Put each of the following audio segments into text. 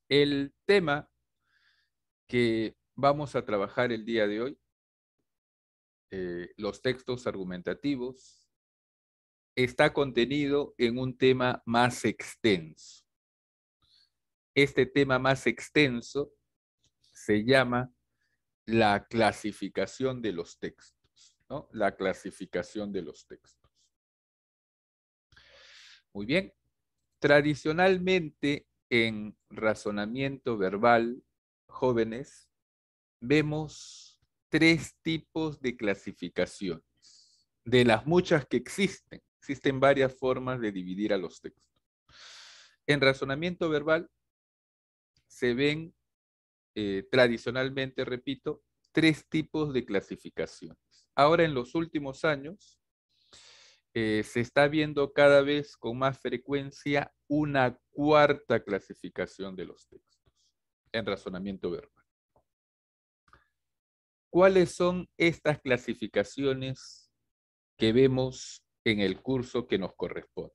El tema que vamos a trabajar el día de hoy, los textos argumentativos, está contenido en un tema más extenso. Este tema más extenso se llama la clasificación de los textos, ¿no? La clasificación de los textos. Muy bien. Tradicionalmente en razonamiento verbal, jóvenes, vemos tres tipos de clasificaciones. De las muchas que existen, existen varias formas de dividir a los textos. En razonamiento verbal se ven tradicionalmente, repito, tres tipos de clasificaciones. Ahora en los últimos años se está viendo cada vez con más frecuencia una cuarta clasificación de los textos en razonamiento verbal. ¿Cuáles son estas clasificaciones que vemos en el curso que nos corresponde?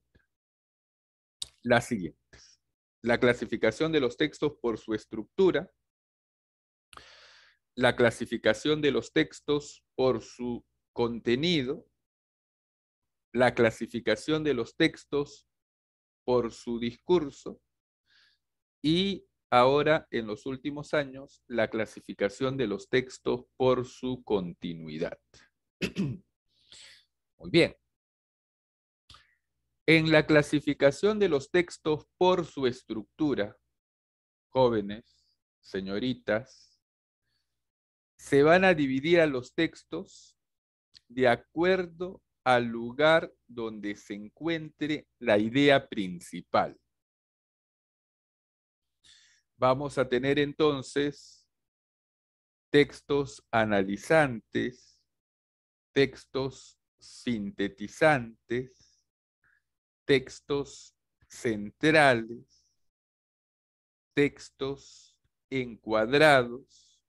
Las siguientes. La clasificación de los textos por su estructura, la clasificación de los textos por su contenido, la clasificación de los textos por su discurso y ahora, en los últimos años, la clasificación de los textos por su continuidad. Muy bien. En la clasificación de los textos por su estructura, jóvenes, señoritas, se van a dividir a los textos de acuerdo al lugar donde se encuentre la idea principal. Vamos a tener entonces textos analizantes, textos sintetizantes, textos centrales, textos encuadrados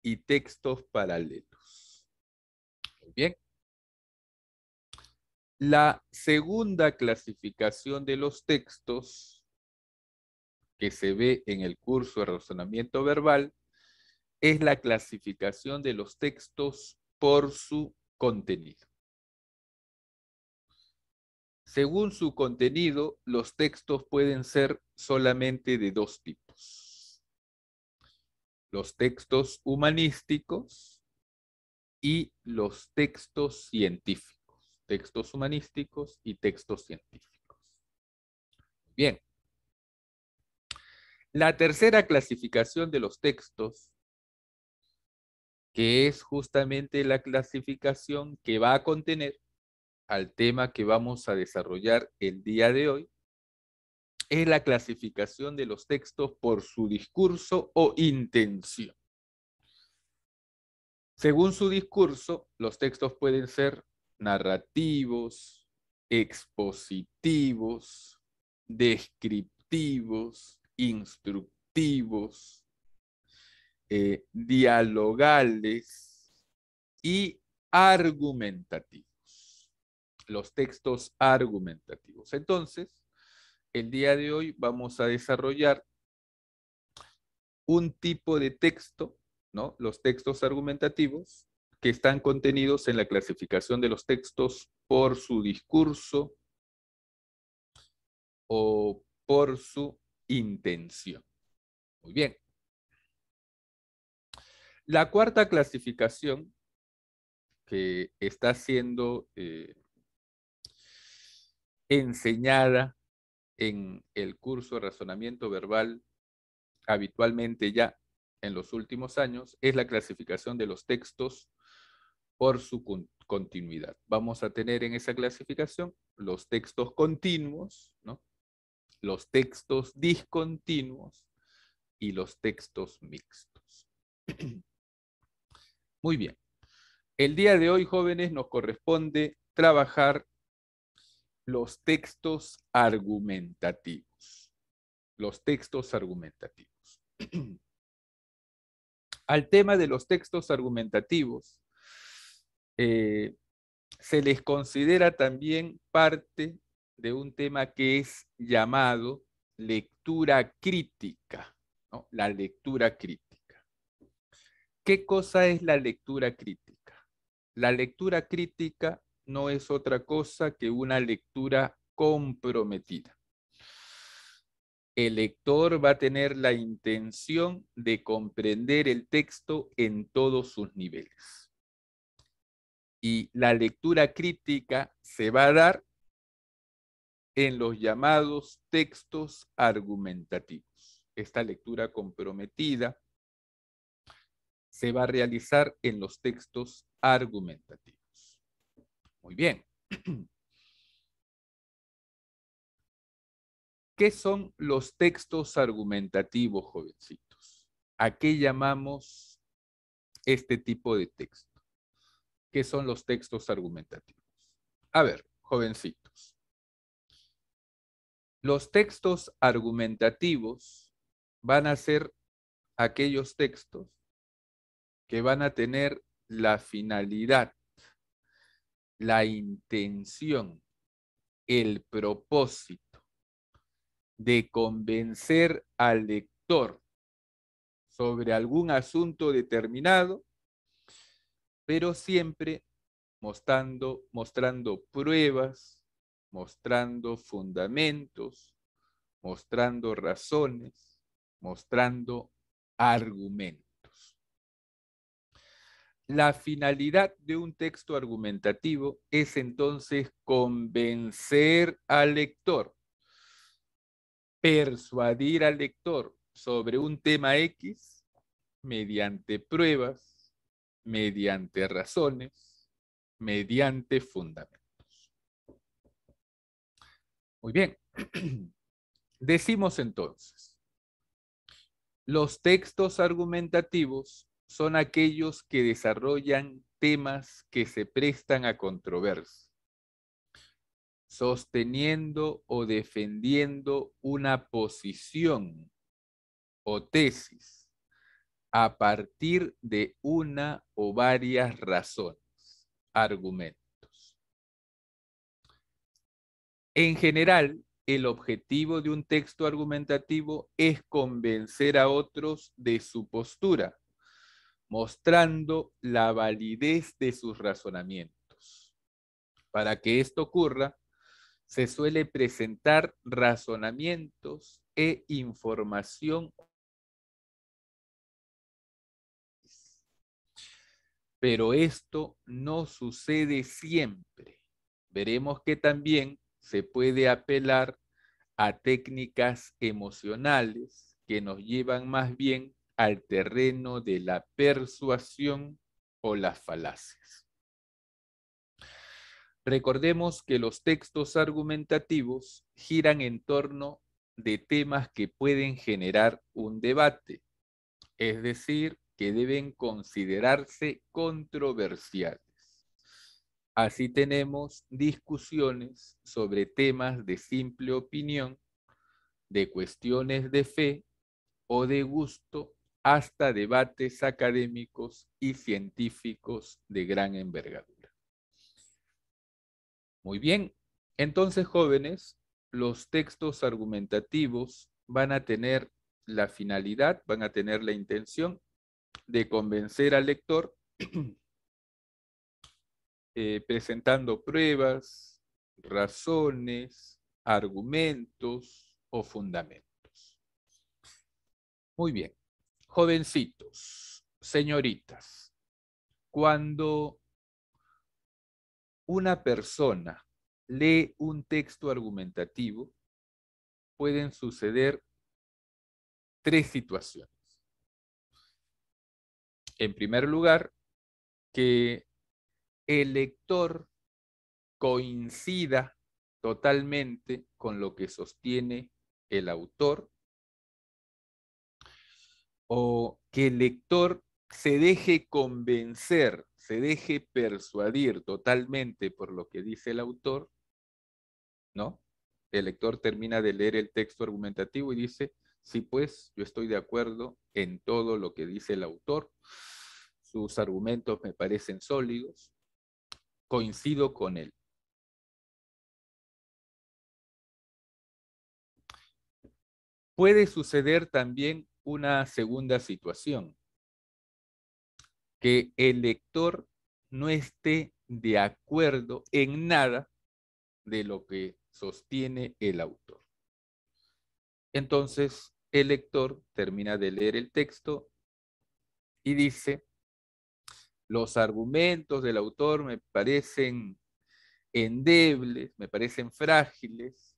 y textos paralelos. Muy bien. La segunda clasificación de los textos que se ve en el curso de razonamiento verbal es la clasificación de los textos por su contenido. Según su contenido, los textos pueden ser solamente de dos tipos: los textos humanísticos y los textos científicos. Textos humanísticos y textos científicos. Bien. La tercera clasificación de los textos, que es justamente la clasificación que va a contener al tema que vamos a desarrollar el día de hoy, es la clasificación de los textos por su discurso o intención. Según su discurso, los textos pueden ser narrativos, expositivos, descriptivos, instructivos, dialogales y argumentativos. Los textos argumentativos. Entonces, el día de hoy vamos a desarrollar un tipo de texto, ¿no? Los textos argumentativos, que están contenidos en la clasificación de los textos por su discurso o por su intención. Muy bien. La cuarta clasificación que está siendo enseñada en el curso de razonamiento verbal habitualmente ya en los últimos años es la clasificación de los textos por su continuidad. Vamos a tener en esa clasificación los textos continuos, ¿no? Los textos discontinuos y los textos mixtos. Muy bien. El día de hoy, jóvenes, nos corresponde trabajar los textos argumentativos. Los textos argumentativos. Al tema de los textos argumentativos, se les considera también parte de un tema que es llamado lectura crítica, ¿no? La lectura crítica. ¿Qué cosa es la lectura crítica? La lectura crítica no es otra cosa que una lectura comprometida. El lector va a tener la intención de comprender el texto en todos sus niveles. Y la lectura crítica se va a dar en los llamados textos argumentativos. Esta lectura comprometida se va a realizar en los textos argumentativos. Muy bien. ¿Qué son los textos argumentativos, jovencitos? ¿A qué llamamos este tipo de texto? ¿Qué son los textos argumentativos? A ver, jovencitos. Los textos argumentativos van a ser aquellos textos que van a tener la finalidad, la intención, el propósito de convencer al lector sobre algún asunto determinado, pero siempre mostrando pruebas, mostrando fundamentos, mostrando razones, mostrando argumentos. La finalidad de un texto argumentativo es entonces convencer al lector, persuadir al lector sobre un tema X mediante pruebas, mediante razones, mediante fundamentos. Muy bien. Decimos entonces, los textos argumentativos son aquellos que desarrollan temas que se prestan a controversia, sosteniendo o defendiendo una posición o tesis a partir de una o varias razones, argumentos. En general, el objetivo de un texto argumentativo es convencer a otros de su postura, mostrando la validez de sus razonamientos. Para que esto ocurra, se suele presentar razonamientos e información, pero esto no sucede siempre. Veremos que también se puede apelar a técnicas emocionales que nos llevan más bien al terreno de la persuasión o las falacias. Recordemos que los textos argumentativos giran en torno de temas que pueden generar un debate, es decir, que deben considerarse controversiales. Así tenemos discusiones sobre temas de simple opinión, de cuestiones de fe o de gusto, hasta debates académicos y científicos de gran envergadura. Muy bien, entonces jóvenes, los textos argumentativos van a tener la finalidad, van a tener la intención de convencer al lector presentando pruebas, razones, argumentos o fundamentos. Muy bien, jovencitos, señoritas, cuando una persona lee un texto argumentativo, pueden suceder tres situaciones. En primer lugar, que el lector coincida totalmente con lo que sostiene el autor, o que el lector se deje convencer, se deje persuadir totalmente por lo que dice el autor, ¿no? El lector termina de leer el texto argumentativo y dice, sí, pues yo estoy de acuerdo en todo lo que dice el autor, sus argumentos me parecen sólidos, coincido con él. Puede suceder también una segunda situación, que el lector no esté de acuerdo en nada de lo que sostiene el autor. Entonces, el lector termina de leer el texto y dice, los argumentos del autor me parecen endebles, me parecen frágiles,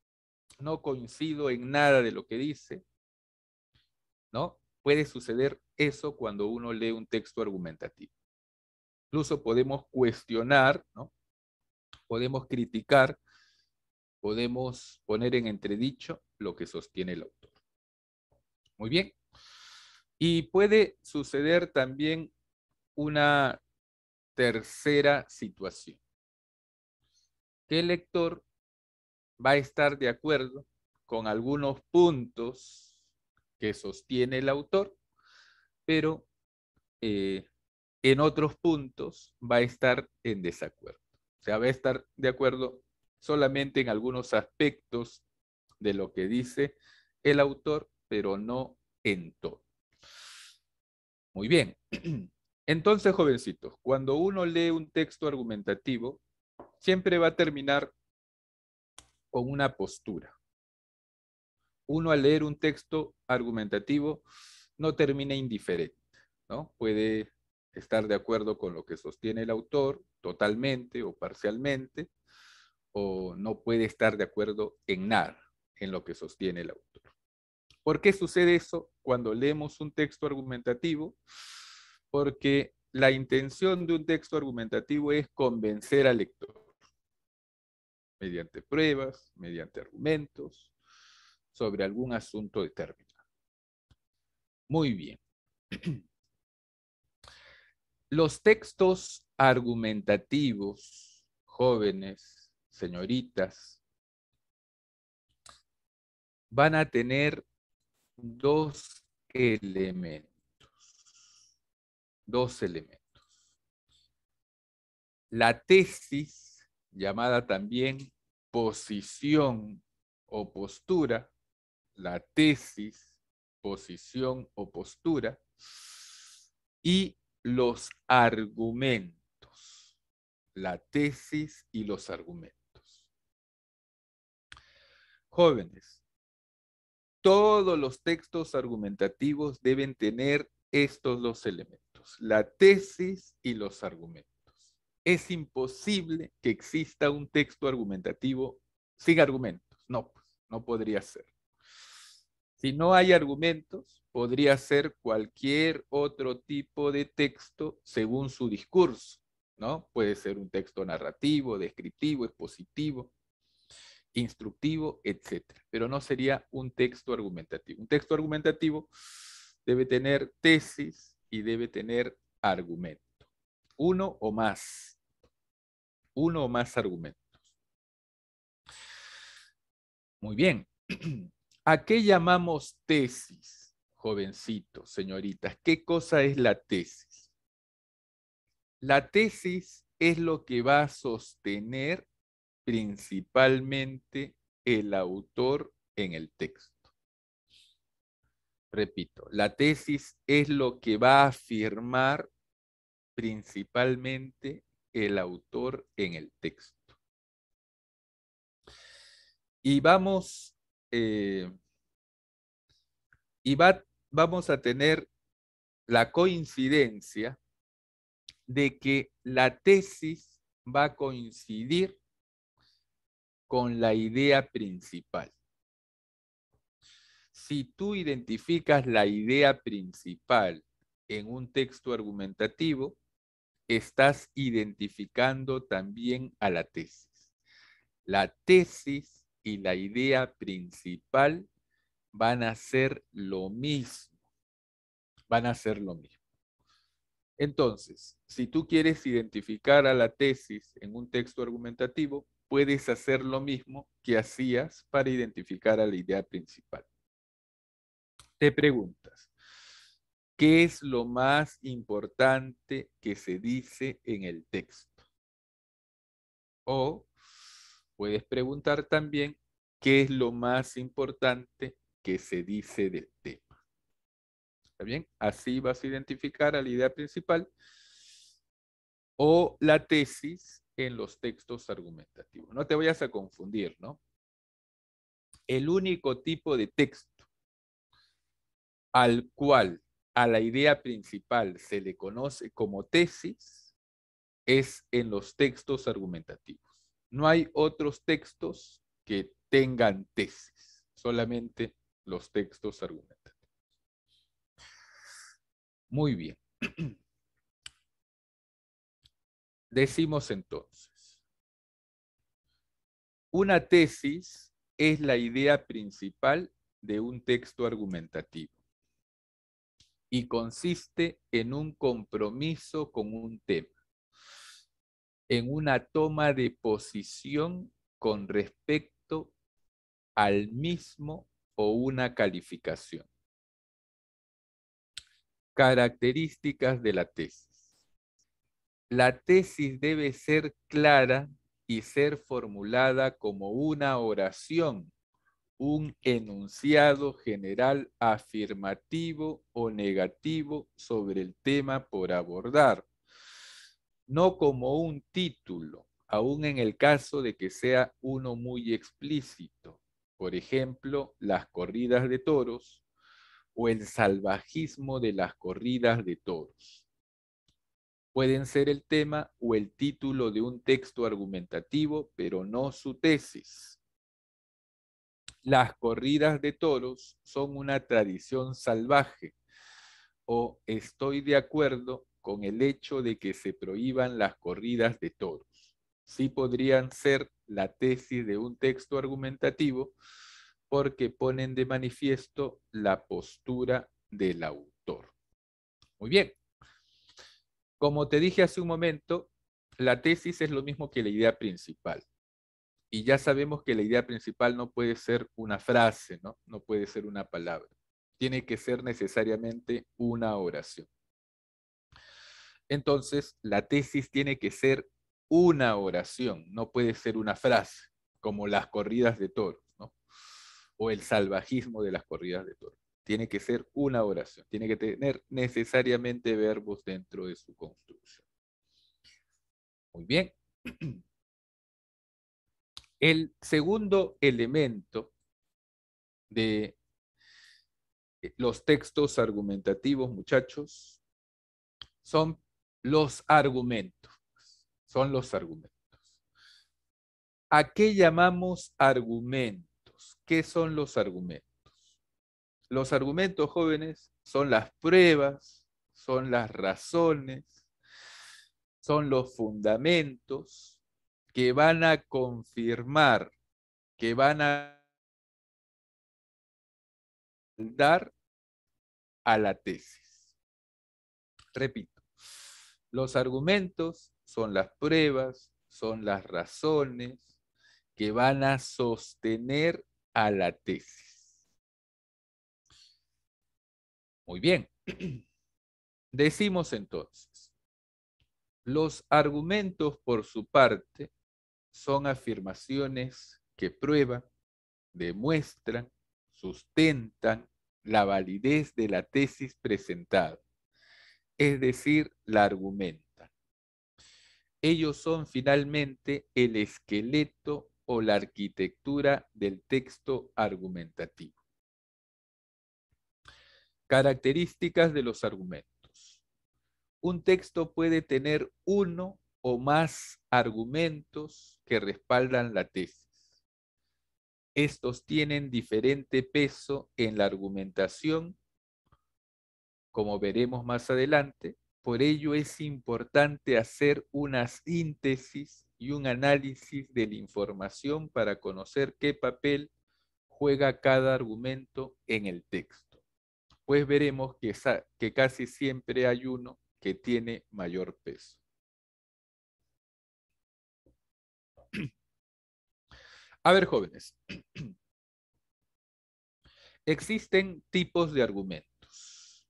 no coincido en nada de lo que dice, ¿no? Puede suceder eso cuando uno lee un texto argumentativo. Incluso podemos cuestionar, ¿no? Podemos criticar, podemos poner en entredicho lo que sostiene el autor. Muy bien. Y puede suceder también una tercera situación, que el lector va a estar de acuerdo con algunos puntos que sostiene el autor, pero en otros puntos va a estar en desacuerdo. O sea, va a estar de acuerdo solamente en algunos aspectos de lo que dice el autor, pero no en todo. Muy bien. Entonces, jovencitos, cuando uno lee un texto argumentativo, siempre va a terminar con una postura. Uno al leer un texto argumentativo no termina indiferente, ¿no? Puede estar de acuerdo con lo que sostiene el autor totalmente o parcialmente, o no puede estar de acuerdo en nada en lo que sostiene el autor. ¿Por qué sucede eso cuando leemos un texto argumentativo? Porque la intención de un texto argumentativo es convencer al lector mediante pruebas, mediante argumentos, sobre algún asunto determinado. Muy bien. Los textos argumentativos, jóvenes, señoritas, van a tener dos elementos. Dos elementos. La tesis, llamada también posición o postura, la tesis, posición o postura, y los argumentos, la tesis y los argumentos. Jóvenes, todos los textos argumentativos deben tener estos dos elementos, la tesis y los argumentos. Es imposible que exista un texto argumentativo sin argumentos. No, pues, no podría ser. Si no hay argumentos, podría ser cualquier otro tipo de texto según su discurso, ¿no? Puede ser un texto narrativo, descriptivo, expositivo, instructivo, etcétera. Pero no sería un texto argumentativo. Un texto argumentativo debe tener tesis y debe tener argumento. Uno o más. Uno o más argumentos. Muy bien. ¿A qué llamamos tesis, jovencitos, señoritas? ¿Qué cosa es la tesis? La tesis es lo que va a sostener principalmente el autor en el texto. Repito, la tesis es lo que va a afirmar principalmente el autor en el texto. Y vamos, vamos a tener la coincidencia de que la tesis va a coincidir con la idea principal. Si tú identificas la idea principal en un texto argumentativo, estás identificando también a la tesis. La tesis y la idea principal van a ser lo mismo. Van a ser lo mismo. Entonces, si tú quieres identificar a la tesis en un texto argumentativo, puedes hacer lo mismo que hacías para identificar a la idea principal. Te preguntas, ¿qué es lo más importante que se dice en el texto? O puedes preguntar también, ¿qué es lo más importante que se dice del tema. ¿Está bien? Así vas a identificar a la idea principal o la tesis en los textos argumentativos. No te vayas a confundir, ¿no? El único tipo de texto al cual a la idea principal se le conoce como tesis es en los textos argumentativos. No hay otros textos que tengan tesis, solamente los textos argumentativos. Muy bien. Decimos entonces, una tesis es la idea principal de un texto argumentativo y consiste en un compromiso con un tema, en una toma de posición con respecto al mismo o una calificación. Características de la tesis. La tesis debe ser clara y ser formulada como una oración, un enunciado general afirmativo o negativo sobre el tema por abordar, no como un título, aun en el caso de que sea uno muy explícito. Por ejemplo, las corridas de toros o el salvajismo de las corridas de toros. Pueden ser el tema o el título de un texto argumentativo, pero no su tesis. Las corridas de toros son una tradición salvaje, o estoy de acuerdo con el hecho de que se prohíban las corridas de toros. Sí podrían ser la tesis de un texto argumentativo porque ponen de manifiesto la postura del autor. Muy bien. Como te dije hace un momento, la tesis es lo mismo que la idea principal. Y ya sabemos que la idea principal no puede ser una frase, ¿no? No puede ser una palabra. Tiene que ser necesariamente una oración. Entonces, la tesis tiene que ser una oración, no puede ser una frase, como las corridas de toros, ¿no? O el salvajismo de las corridas de toros. Tiene que ser una oración, tiene que tener necesariamente verbos dentro de su construcción. Muy bien. El segundo elemento de los textos argumentativos, muchachos, son los argumentos. Son los argumentos. ¿A qué llamamos argumentos? ¿Qué son los argumentos? Los argumentos, jóvenes, son las pruebas, son las razones, son los fundamentos que van a confirmar, que van a dar a la tesis. Repito, los argumentos son las pruebas, son las razones que van a sostener a la tesis. Muy bien. Decimos entonces, los argumentos por su parte son afirmaciones que prueban, demuestran, sustentan la validez de la tesis presentada, es decir, la argumentan. Ellos son finalmente el esqueleto o la arquitectura del texto argumentativo. Características de los argumentos. Un texto puede tener uno o más argumentos que respaldan la tesis. Estos tienen diferente peso en la argumentación, como veremos más adelante. Por ello es importante hacer una síntesis y un análisis de la información para conocer qué papel juega cada argumento en el texto. Pues veremos que casi siempre hay uno que tiene mayor peso. A ver, jóvenes, existen tipos de argumentos.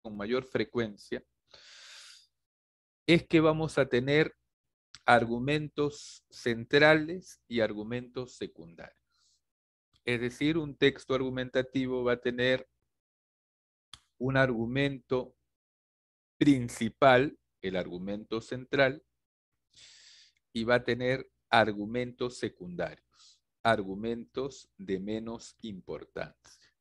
Con mayor frecuencia es que vamos a tener argumentos centrales y argumentos secundarios. Es decir, un texto argumentativo va a tener un argumento principal, el argumento central, y va a tener argumentos secundarios, argumentos de menos importancia.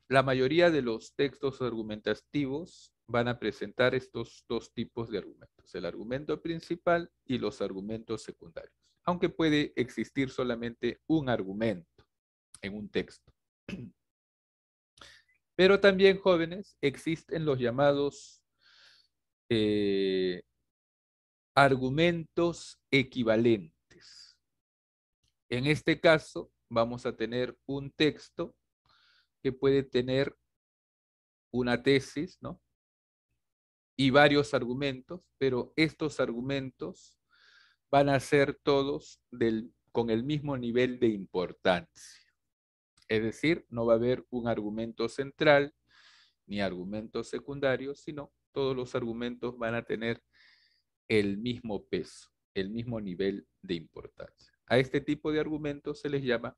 La mayoría de los textos argumentativos van a presentar estos dos tipos de argumentos, el argumento principal y los argumentos secundarios, aunque puede existir solamente un argumento en un texto. Pero también, jóvenes, existen los llamados argumentos equivalentes. En este caso, vamos a tener un texto que puede tener una tesis, ¿no? Y varios argumentos, pero estos argumentos van a ser todos con el mismo nivel de importancia. Es decir, no va a haber un argumento central ni argumentos secundarios, sino todos los argumentos van a tener el mismo peso, el mismo nivel de importancia. A este tipo de argumentos se les llama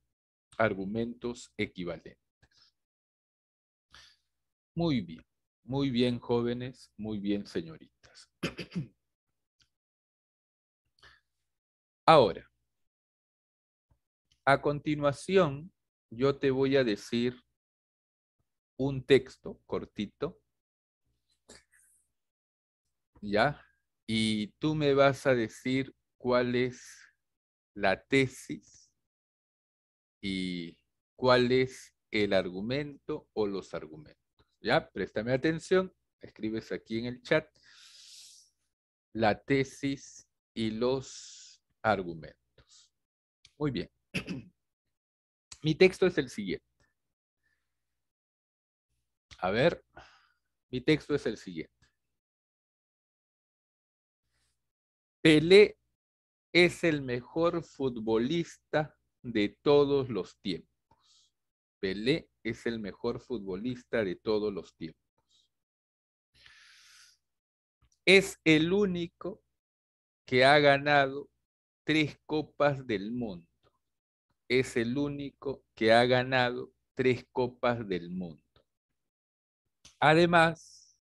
argumentos equivalentes. Muy bien, jóvenes, muy bien, señoritas. Ahora, a continuación, yo te voy a decir un texto cortito, ¿ya? Y tú me vas a decir cuál es la tesis y cuál es el argumento o los argumentos. ¿Ya? Préstame atención, escribes aquí en el chat la tesis y los argumentos. Muy bien. Mi texto es el siguiente. A ver, mi texto es el siguiente. Pelé es el mejor futbolista de todos los tiempos. Pelé es el mejor futbolista de todos los tiempos. Es el único que ha ganado 3 copas del mundo. Es el único que ha ganado 3 copas del mundo. Además,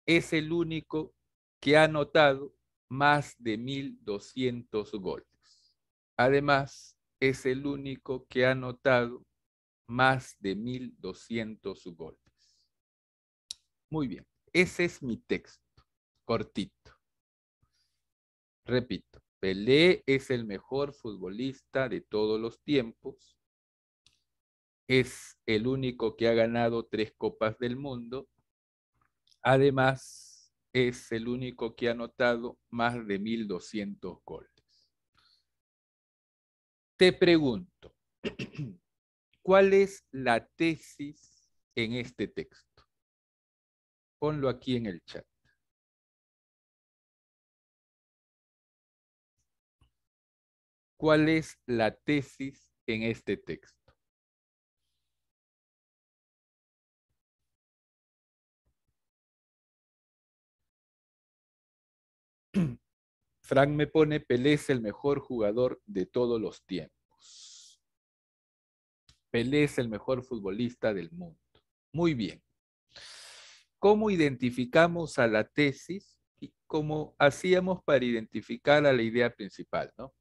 es el único que ha anotado más de 1.200 goles. Además, es el único que ha anotado más de 1.200 goles. Muy bien, ese es mi texto, cortito. Repito, Pelé es el mejor futbolista de todos los tiempos. Es el único que ha ganado 3 copas del mundo. Además, es el único que ha anotado más de 1.200 goles. Te pregunto, ¿cuál es la tesis en este texto? Ponlo aquí en el chat. ¿Cuál es la tesis en este texto? Frank me pone, Pelé es el mejor jugador de todos los tiempos. Pelé es el mejor futbolista del mundo. Muy bien. ¿Cómo identificamos a la tesis? Y cómo hacíamos para identificar a la idea principal, ¿no?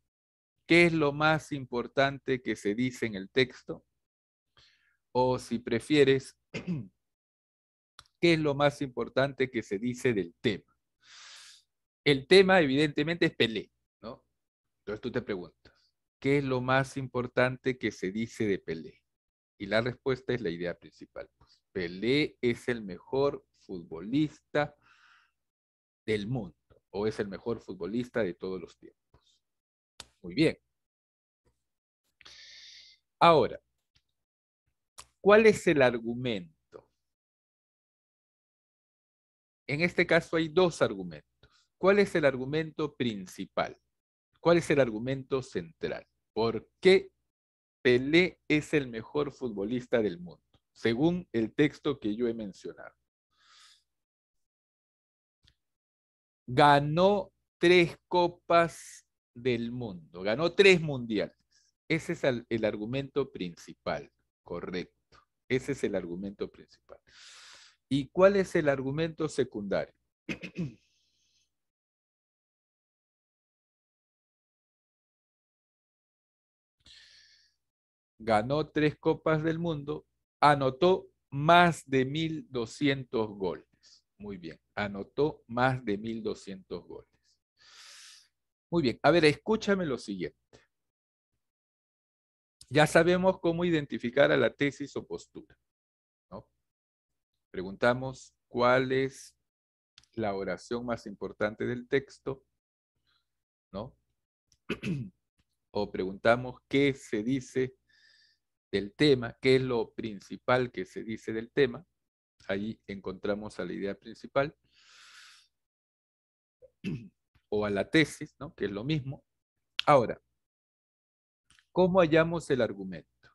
¿Qué es lo más importante que se dice en el texto? O si prefieres, ¿qué es lo más importante que se dice del tema? El tema evidentemente es Pelé, ¿no? Entonces tú te preguntas, ¿qué es lo más importante que se dice de Pelé? Y la respuesta es la idea principal. Pues, Pelé es el mejor futbolista del mundo o es el mejor futbolista de todos los tiempos. Muy bien. Ahora, ¿cuál es el argumento? En este caso hay 2 argumentos. ¿Cuál es el argumento principal? ¿Cuál es el argumento central? ¿Por qué Pelé es el mejor futbolista del mundo? Según el texto que yo he mencionado. ganó 3 copas del mundo, ganó 3 mundiales. Ese es el argumento principal, correcto. Ese es el argumento principal. ¿Y cuál es el argumento secundario? Ganó 3 copas del mundo, anotó más de 1.200 goles. Muy bien, anotó más de 1.200 goles. Muy bien, a ver, escúchame lo siguiente. Ya sabemos cómo identificar a la tesis o postura, ¿no? Preguntamos cuál es la oración más importante del texto, ¿no? O preguntamos qué se dice del tema, qué es lo principal que se dice del tema. Ahí encontramos a la idea principal o a la tesis, ¿no? Que es lo mismo. Ahora, ¿cómo hallamos el argumento?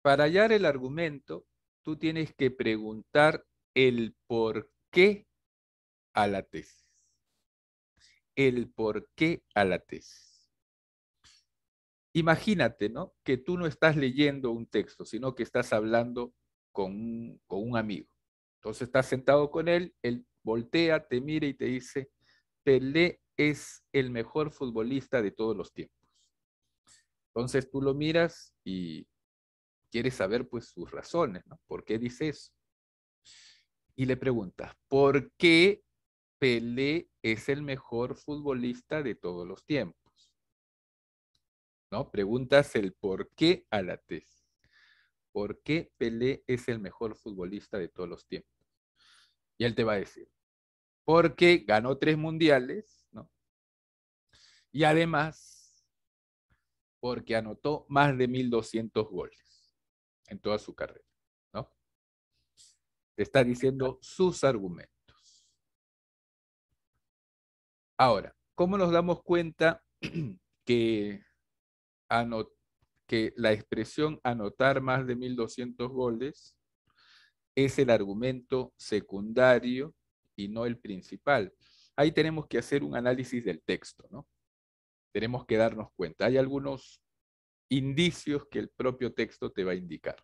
Para hallar el argumento, tú tienes que preguntar el por qué a la tesis. El por qué a la tesis. Imagínate, ¿no? Que tú no estás leyendo un texto, sino que estás hablando con un amigo. Entonces estás sentado con él voltea, te mira y te dice, Pelé es el mejor futbolista de todos los tiempos. Entonces tú lo miras y quieres saber pues sus razones, ¿no? ¿Por qué dice eso? Y le preguntas, ¿por qué Pelé es el mejor futbolista de todos los tiempos? ¿No? Preguntas el por qué a la tesis. ¿Por qué Pelé es el mejor futbolista de todos los tiempos? Y él te va a decir, porque ganó 3 mundiales, ¿no? Y además, porque anotó más de 1.200 goles en toda su carrera, ¿no? Te está diciendo sus argumentos. Ahora, ¿cómo nos damos cuenta que, que la expresión anotar más de 1.200 goles es el argumento secundario y no el principal? Ahí tenemos que hacer un análisis del texto, ¿no? Tenemos que darnos cuenta. Hay algunos indicios que el propio texto te va a indicar.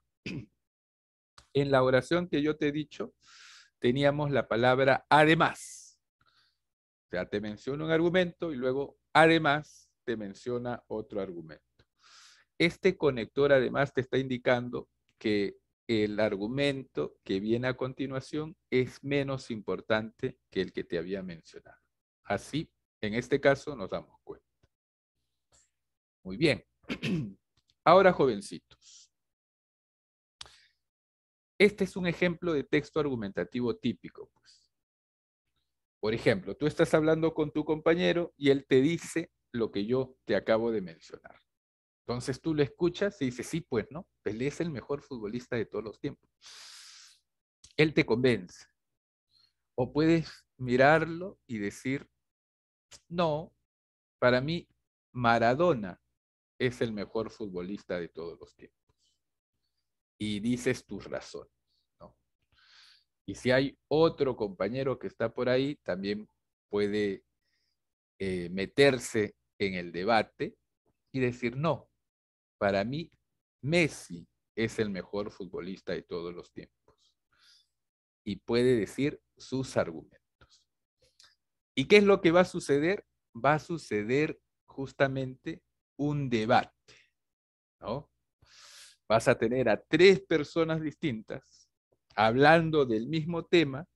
En la oración que yo te he dicho, teníamos la palabra además. O sea, te menciona un argumento y luego además te menciona otro argumento. Este conector además te está indicando que el argumento que viene a continuación es menos importante que el que te había mencionado. Así, en este caso, nos damos cuenta. Muy bien. Ahora, jovencitos, este es un ejemplo de texto argumentativo típico, pues. Por ejemplo, tú estás hablando con tu compañero y él te dice lo que yo te acabo de mencionar. Entonces tú lo escuchas y dices, sí, pues, ¿no? Pelé es el mejor futbolista de todos los tiempos. Él te convence. O puedes mirarlo y decir, no, para mí Maradona es el mejor futbolista de todos los tiempos. Y dices tus razones, ¿no? Y si hay otro compañero que está por ahí, también puede meterse en el debate y decir, no, para mí Messi es el mejor futbolista de todos los tiempos. Y puede decir sus argumentos. ¿Y qué es lo que va a suceder? Va a suceder justamente un debate, ¿no? Vas a tener a 3 personas distintas hablando del mismo tema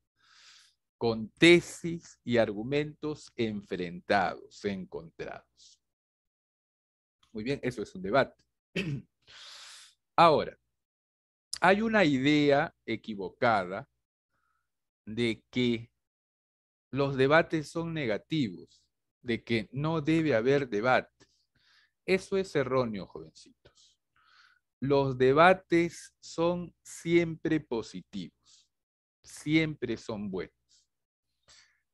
con tesis y argumentos enfrentados, encontrados. Muy bien, eso es un debate. Ahora, hay una idea equivocada de que los debates son negativos, de que no debe haber debates. Eso es erróneo, jovencitos. Los debates son siempre positivos, siempre son buenos.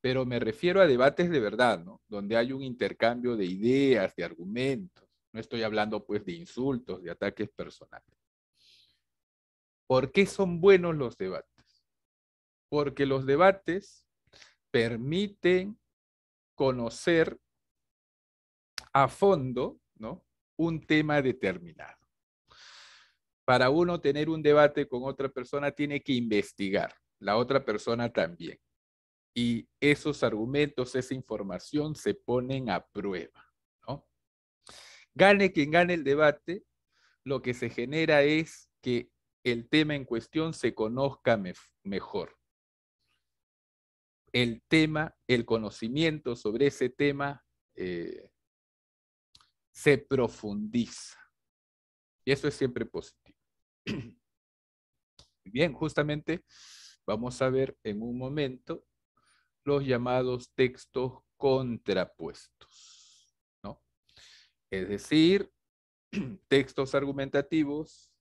Pero me refiero a debates de verdad, ¿no? Donde hay un intercambio de ideas, de argumentos. No estoy hablando pues de insultos, de ataques personales. ¿Por qué son buenos los debates? Porque los debates permiten conocer a fondo, ¿no?, un tema determinado. Para uno tener un debate con otra persona tiene que investigar, la otra persona también. Y esos argumentos, esa información se ponen a prueba, ¿no? Gane quien gane el debate, lo que se genera es que el tema en cuestión se conozca mejor. El tema, el conocimiento sobre ese tema se profundiza. Y eso es siempre positivo. Bien, justamente vamos a ver en un momento los llamados textos contrapuestos, ¿no? Es decir, textos argumentativos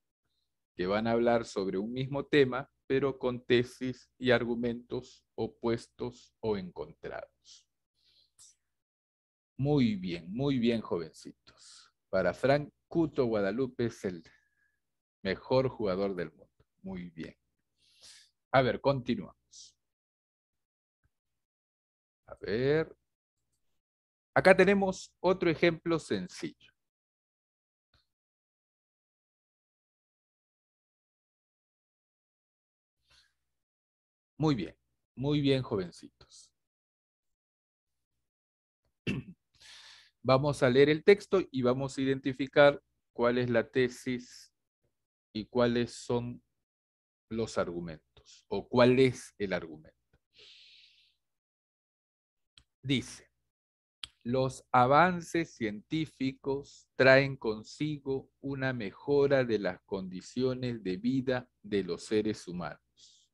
que van a hablar sobre un mismo tema, pero con tesis y argumentos opuestos o encontrados. Muy bien, jovencitos. Para Frank, Cuto Guadalupe es el mejor jugador del mundo. Muy bien. A ver, continuamos. A ver. Acá tenemos otro ejemplo sencillo. Muy bien, jovencitos. Vamos a leer el texto y vamos a identificar cuál es la tesis y cuáles son los argumentos o cuál es el argumento. Dice, los avances científicos traen consigo una mejora de las condiciones de vida de los seres humanos.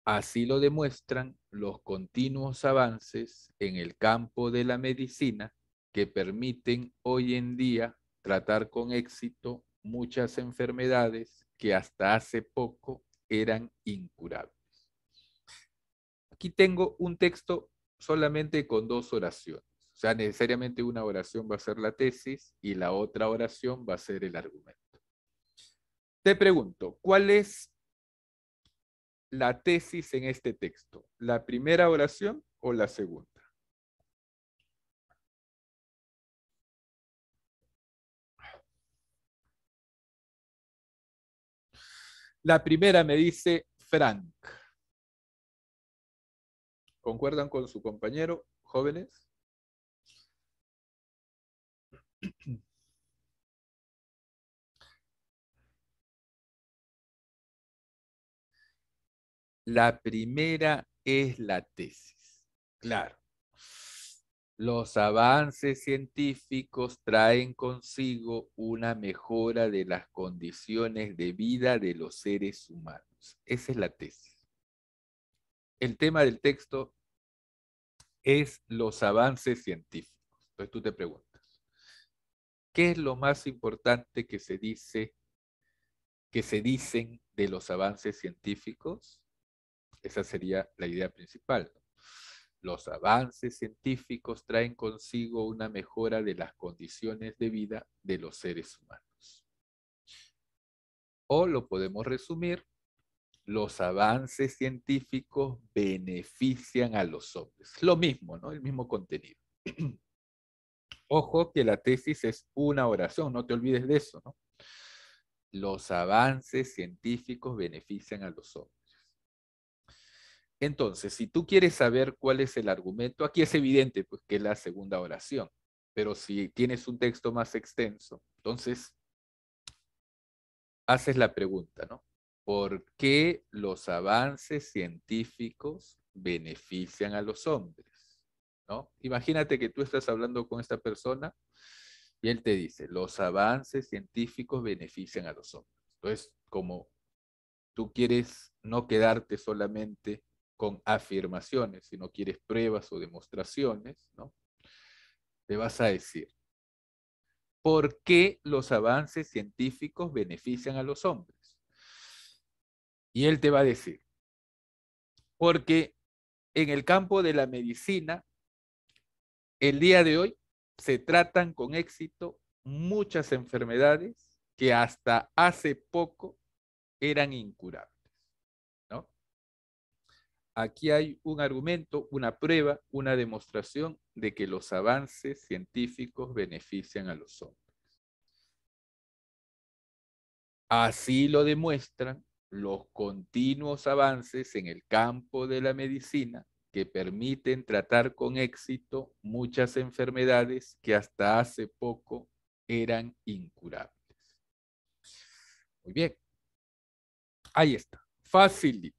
Así lo demuestran los continuos avances en el campo de la medicina que permiten hoy en día tratar con éxito muchas enfermedades que hasta hace poco eran incurables. Aquí tengo un texto solamente con dos oraciones. O sea, necesariamente una oración va a ser la tesis y la otra oración va a ser el argumento. Te pregunto, ¿cuál es la tesis en este texto? ¿La primera oración o la segunda? La primera me dice Frank. ¿Concuerdan con su compañero, jóvenes? La primera es la tesis. Claro. Los avances científicos traen consigo una mejora de las condiciones de vida de los seres humanos. Esa es la tesis. El tema del texto es los avances científicos. Entonces tú te preguntas, ¿qué es lo más importante que se dice, que se dicen de los avances científicos? Esa sería la idea principal, ¿no? Los avances científicos traen consigo una mejora de las condiciones de vida de los seres humanos. O lo podemos resumir, los avances científicos benefician a los hombres. Lo mismo, ¿no? El mismo contenido. Ojo que la tesis es una oración, no te olvides de eso, ¿no? Los avances científicos benefician a los hombres. Entonces, si tú quieres saber cuál es el argumento, aquí es evidente pues, que es la segunda oración, pero si tienes un texto más extenso, entonces haces la pregunta, ¿no? ¿Por qué los avances científicos benefician a los hombres? ¿No? Imagínate que tú estás hablando con esta persona y él te dice, los avances científicos benefician a los hombres. Entonces, como tú quieres no quedarte solamente con afirmaciones, sino quieres pruebas o demostraciones, ¿no? Te vas a decir, ¿por qué los avances científicos benefician a los hombres? Y él te va a decir, porque en el campo de la medicina, el día de hoy se tratan con éxito muchas enfermedades que hasta hace poco eran incurables, ¿no? Aquí hay un argumento, una prueba, una demostración de que los avances científicos benefician a los hombres. Así lo demuestran los continuos avances en el campo de la medicina que permiten tratar con éxito muchas enfermedades que hasta hace poco eran incurables. Muy bien, ahí está, facilito.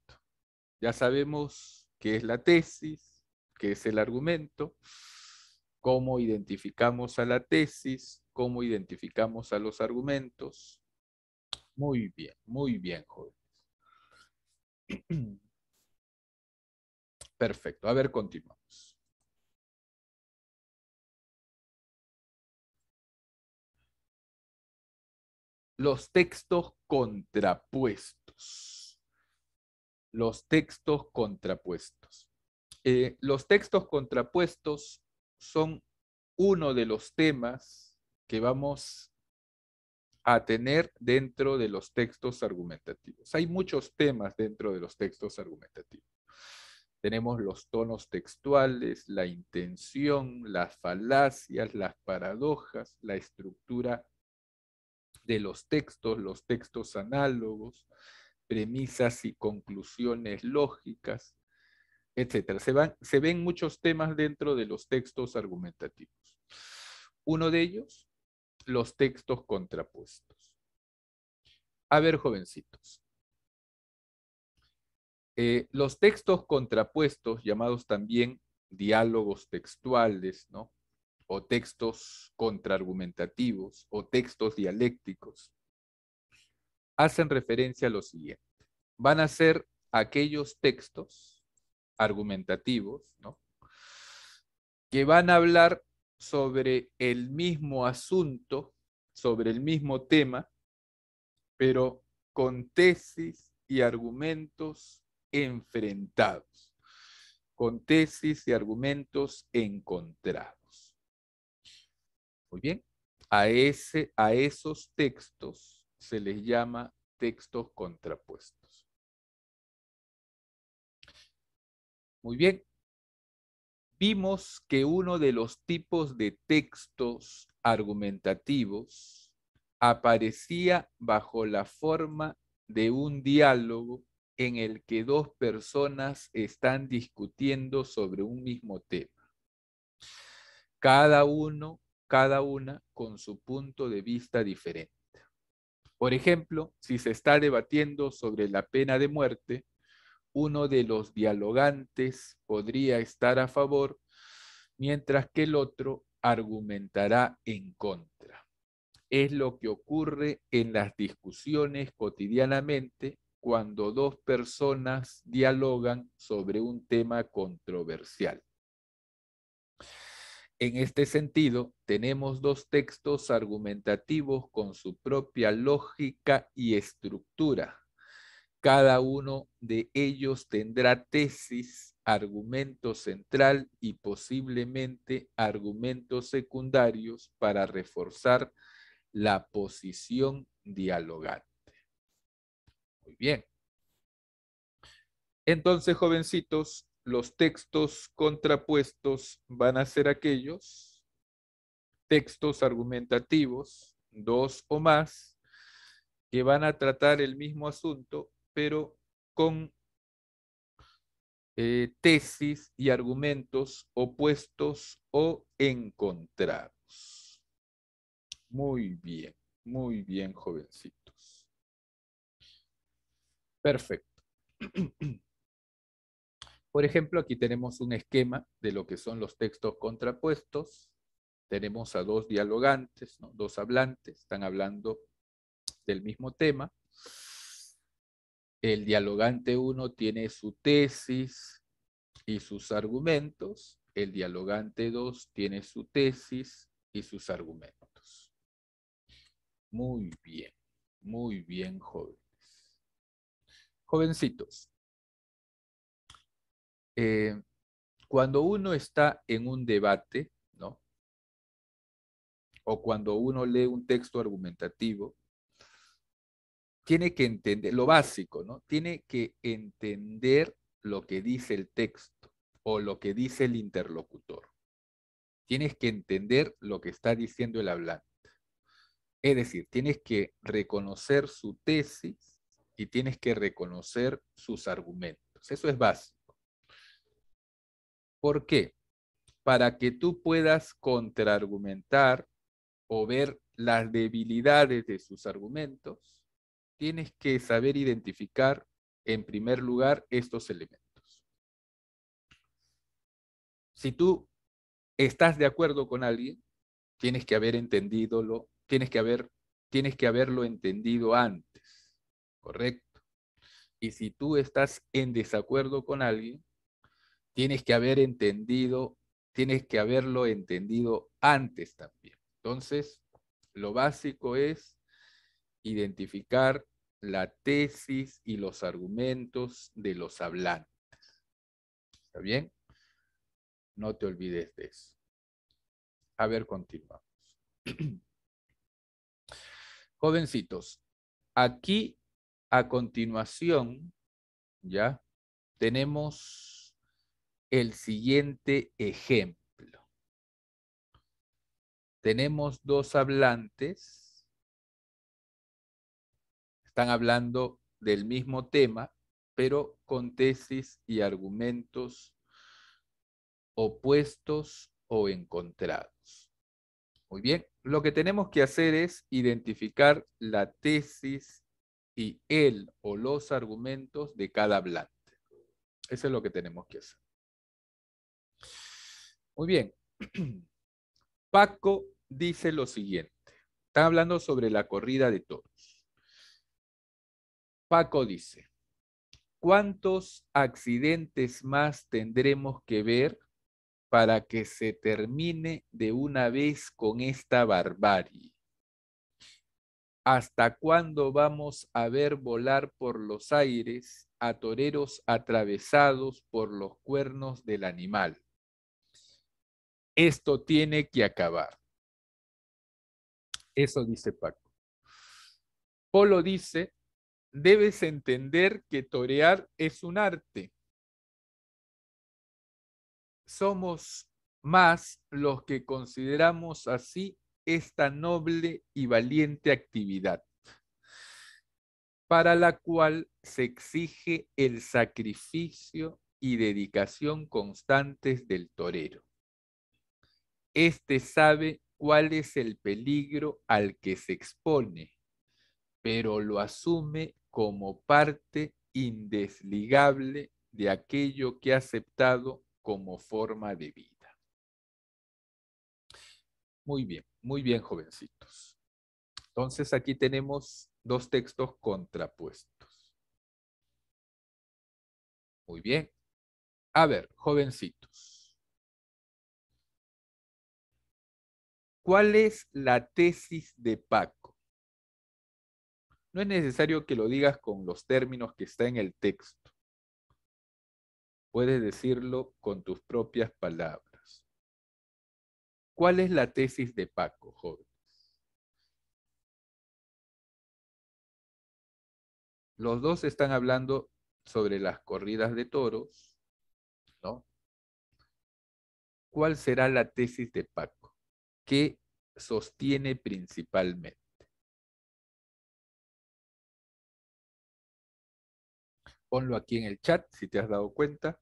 Ya sabemos qué es la tesis, qué es el argumento, cómo identificamos a la tesis, cómo identificamos a los argumentos. Muy bien, joven. Perfecto. A ver, continuamos. Los textos contrapuestos. Los textos contrapuestos. Los textos contrapuestos son uno de los temas que vamos a tener dentro de los textos argumentativos. Hay muchos temas dentro de los textos argumentativos. Tenemos los tonos textuales, la intención, las falacias, las paradojas, la estructura de los textos análogos, premisas y conclusiones lógicas, etcétera. Se ven muchos temas dentro de los textos argumentativos. Uno de ellos, los textos contrapuestos. A ver, jovencitos. Los textos contrapuestos, llamados también diálogos textuales, ¿no? O textos contraargumentativos, o textos dialécticos, hacen referencia a lo siguiente. Van a ser aquellos textos argumentativos, ¿no? Que van a hablar sobre el mismo asunto, sobre el mismo tema, pero con tesis y argumentos enfrentados, con tesis y argumentos encontrados. Muy bien, a esos textos se les llama textos contrapuestos. Muy bien, vimos que uno de los tipos de textos argumentativos aparecía bajo la forma de un diálogo en el que dos personas están discutiendo sobre un mismo tema. Cada una con su punto de vista diferente. Por ejemplo, si se está debatiendo sobre la pena de muerte, uno de los dialogantes podría estar a favor, mientras que el otro argumentará en contra. Es lo que ocurre en las discusiones cotidianamente cuando dos personas dialogan sobre un tema controversial. En este sentido, tenemos dos textos argumentativos con su propia lógica y estructura. Cada uno de ellos tendrá tesis, argumento central y posiblemente argumentos secundarios para reforzar la posición dialogante. Muy bien. Entonces, jovencitos, los textos contrapuestos van a ser aquellos textos argumentativos, dos o más, que van a tratar el mismo asunto, pero con tesis y argumentos opuestos o encontrados. Muy bien, jovencitos. Perfecto. Por ejemplo, aquí tenemos un esquema de lo que son los textos contrapuestos. Tenemos a dos dialogantes, ¿no? Dos hablantes, están hablando del mismo tema. El dialogante 1 tiene su tesis y sus argumentos. El dialogante 2 tiene su tesis y sus argumentos. Muy bien, jóvenes. Jovencitos, cuando uno está en un debate, ¿no? O cuando uno lee un texto argumentativo, tiene que entender, lo básico, ¿no? Tiene que entender lo que dice el texto o lo que dice el interlocutor. Tienes que entender lo que está diciendo el hablante. Es decir, tienes que reconocer su tesis y tienes que reconocer sus argumentos. Eso es básico. ¿Por qué? Para que tú puedas contraargumentar o ver las debilidades de sus argumentos, tienes que saber identificar, en primer lugar, estos elementos. Si tú estás de acuerdo con alguien, tienes que haber entendidolo, tienes que haberlo entendido antes, ¿correcto? Y si tú estás en desacuerdo con alguien, tienes que tienes que haberlo entendido antes también. Entonces, lo básico es identificar la tesis y los argumentos de los hablantes. ¿Está bien? No te olvides de eso. A ver, continuamos. Jovencitos, aquí a continuación, ya, tenemos el siguiente ejemplo. Tenemos dos hablantes, están hablando del mismo tema, pero con tesis y argumentos opuestos o encontrados. Muy bien, lo que tenemos que hacer es identificar la tesis y el o los argumentos de cada hablante. Eso es lo que tenemos que hacer. Muy bien. Paco dice lo siguiente. Están hablando sobre la corrida de toros. Paco dice, ¿cuántos accidentes más tendremos que ver para que se termine de una vez con esta barbarie? ¿Hasta cuándo vamos a ver volar por los aires a toreros atravesados por los cuernos del animal? Esto tiene que acabar. Eso dice Paco. Polo dice, debes entender que torear es un arte. Somos más los que consideramos así esta noble y valiente actividad, para la cual se exige el sacrificio y dedicación constantes del torero. Este sabe cuál es el peligro al que se expone, pero lo asume como parte indesligable de aquello que ha aceptado como forma de vida. muy bien, jovencitos. Entonces aquí tenemos dos textos contrapuestos. Muy bien. A ver, jovencitos. ¿Cuál es la tesis de Paco? No es necesario que lo digas con los términos que está en el texto. Puedes decirlo con tus propias palabras. ¿Cuál es la tesis de Paco, joven? Los dos están hablando sobre las corridas de toros, ¿no? ¿Cuál será la tesis de Paco? ¿Qué sostiene principalmente? Ponlo aquí en el chat si te has dado cuenta.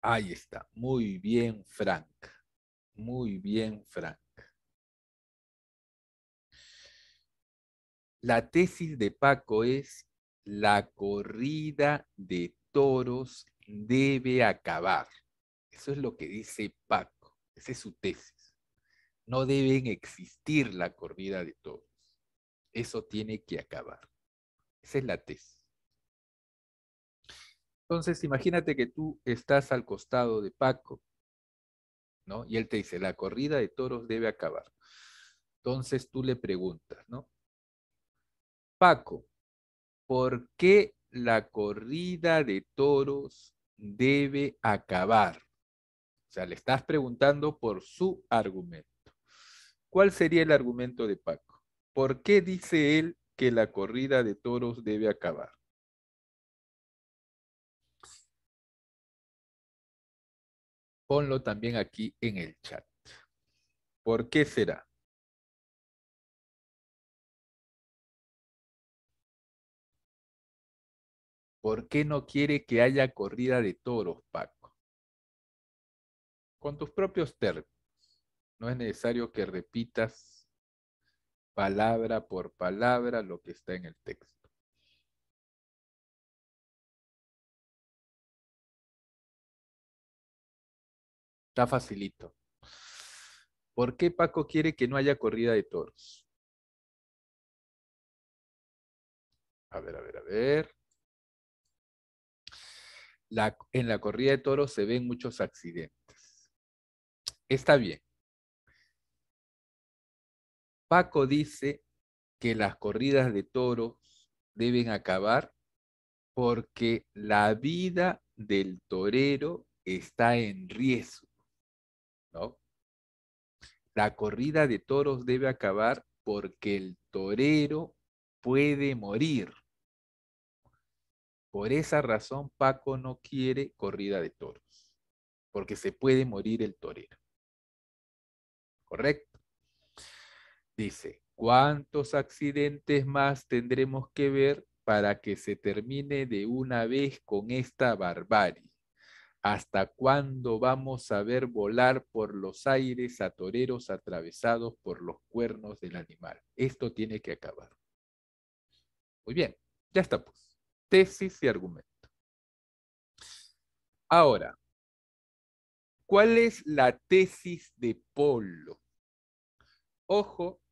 Ahí está. Muy bien, Frank. Muy bien, Frank. La tesis de Paco es: la corrida de toros debe acabar. Eso es lo que dice Paco. Esa es su tesis. No deben existir la corrida de toros. Eso tiene que acabar. Esa es la tesis. Entonces, imagínate que tú estás al costado de Paco, ¿no? Y él te dice, la corrida de toros debe acabar. Entonces tú le preguntas, ¿no? Paco, ¿por qué la corrida de toros debe acabar? O sea, le estás preguntando por su argumento. ¿Cuál sería el argumento de Paco? ¿Por qué dice él que la corrida de toros debe acabar? Ponlo también aquí en el chat. ¿Por qué será? ¿Por qué no quiere que haya corrida de toros, Paco? Con tus propios términos. No es necesario que repitas palabra por palabra lo que está en el texto. Está facilito. ¿Por qué Paco quiere que no haya corrida de toros? A ver, a ver, a ver. En la corrida de toros se ven muchos accidentes. Está bien. Paco dice que las corridas de toros deben acabar porque la vida del torero está en riesgo, ¿no? La corrida de toros debe acabar porque el torero puede morir. Por esa razón, Paco no quiere corrida de toros, porque se puede morir el torero. ¿Correcto? Dice, ¿cuántos accidentes más tendremos que ver para que se termine de una vez con esta barbarie? ¿Hasta cuándo vamos a ver volar por los aires a toreros atravesados por los cuernos del animal? Esto tiene que acabar. Muy bien, ya está pues. Tesis y argumento. Ahora, ¿cuál es la tesis de Polo? Ojo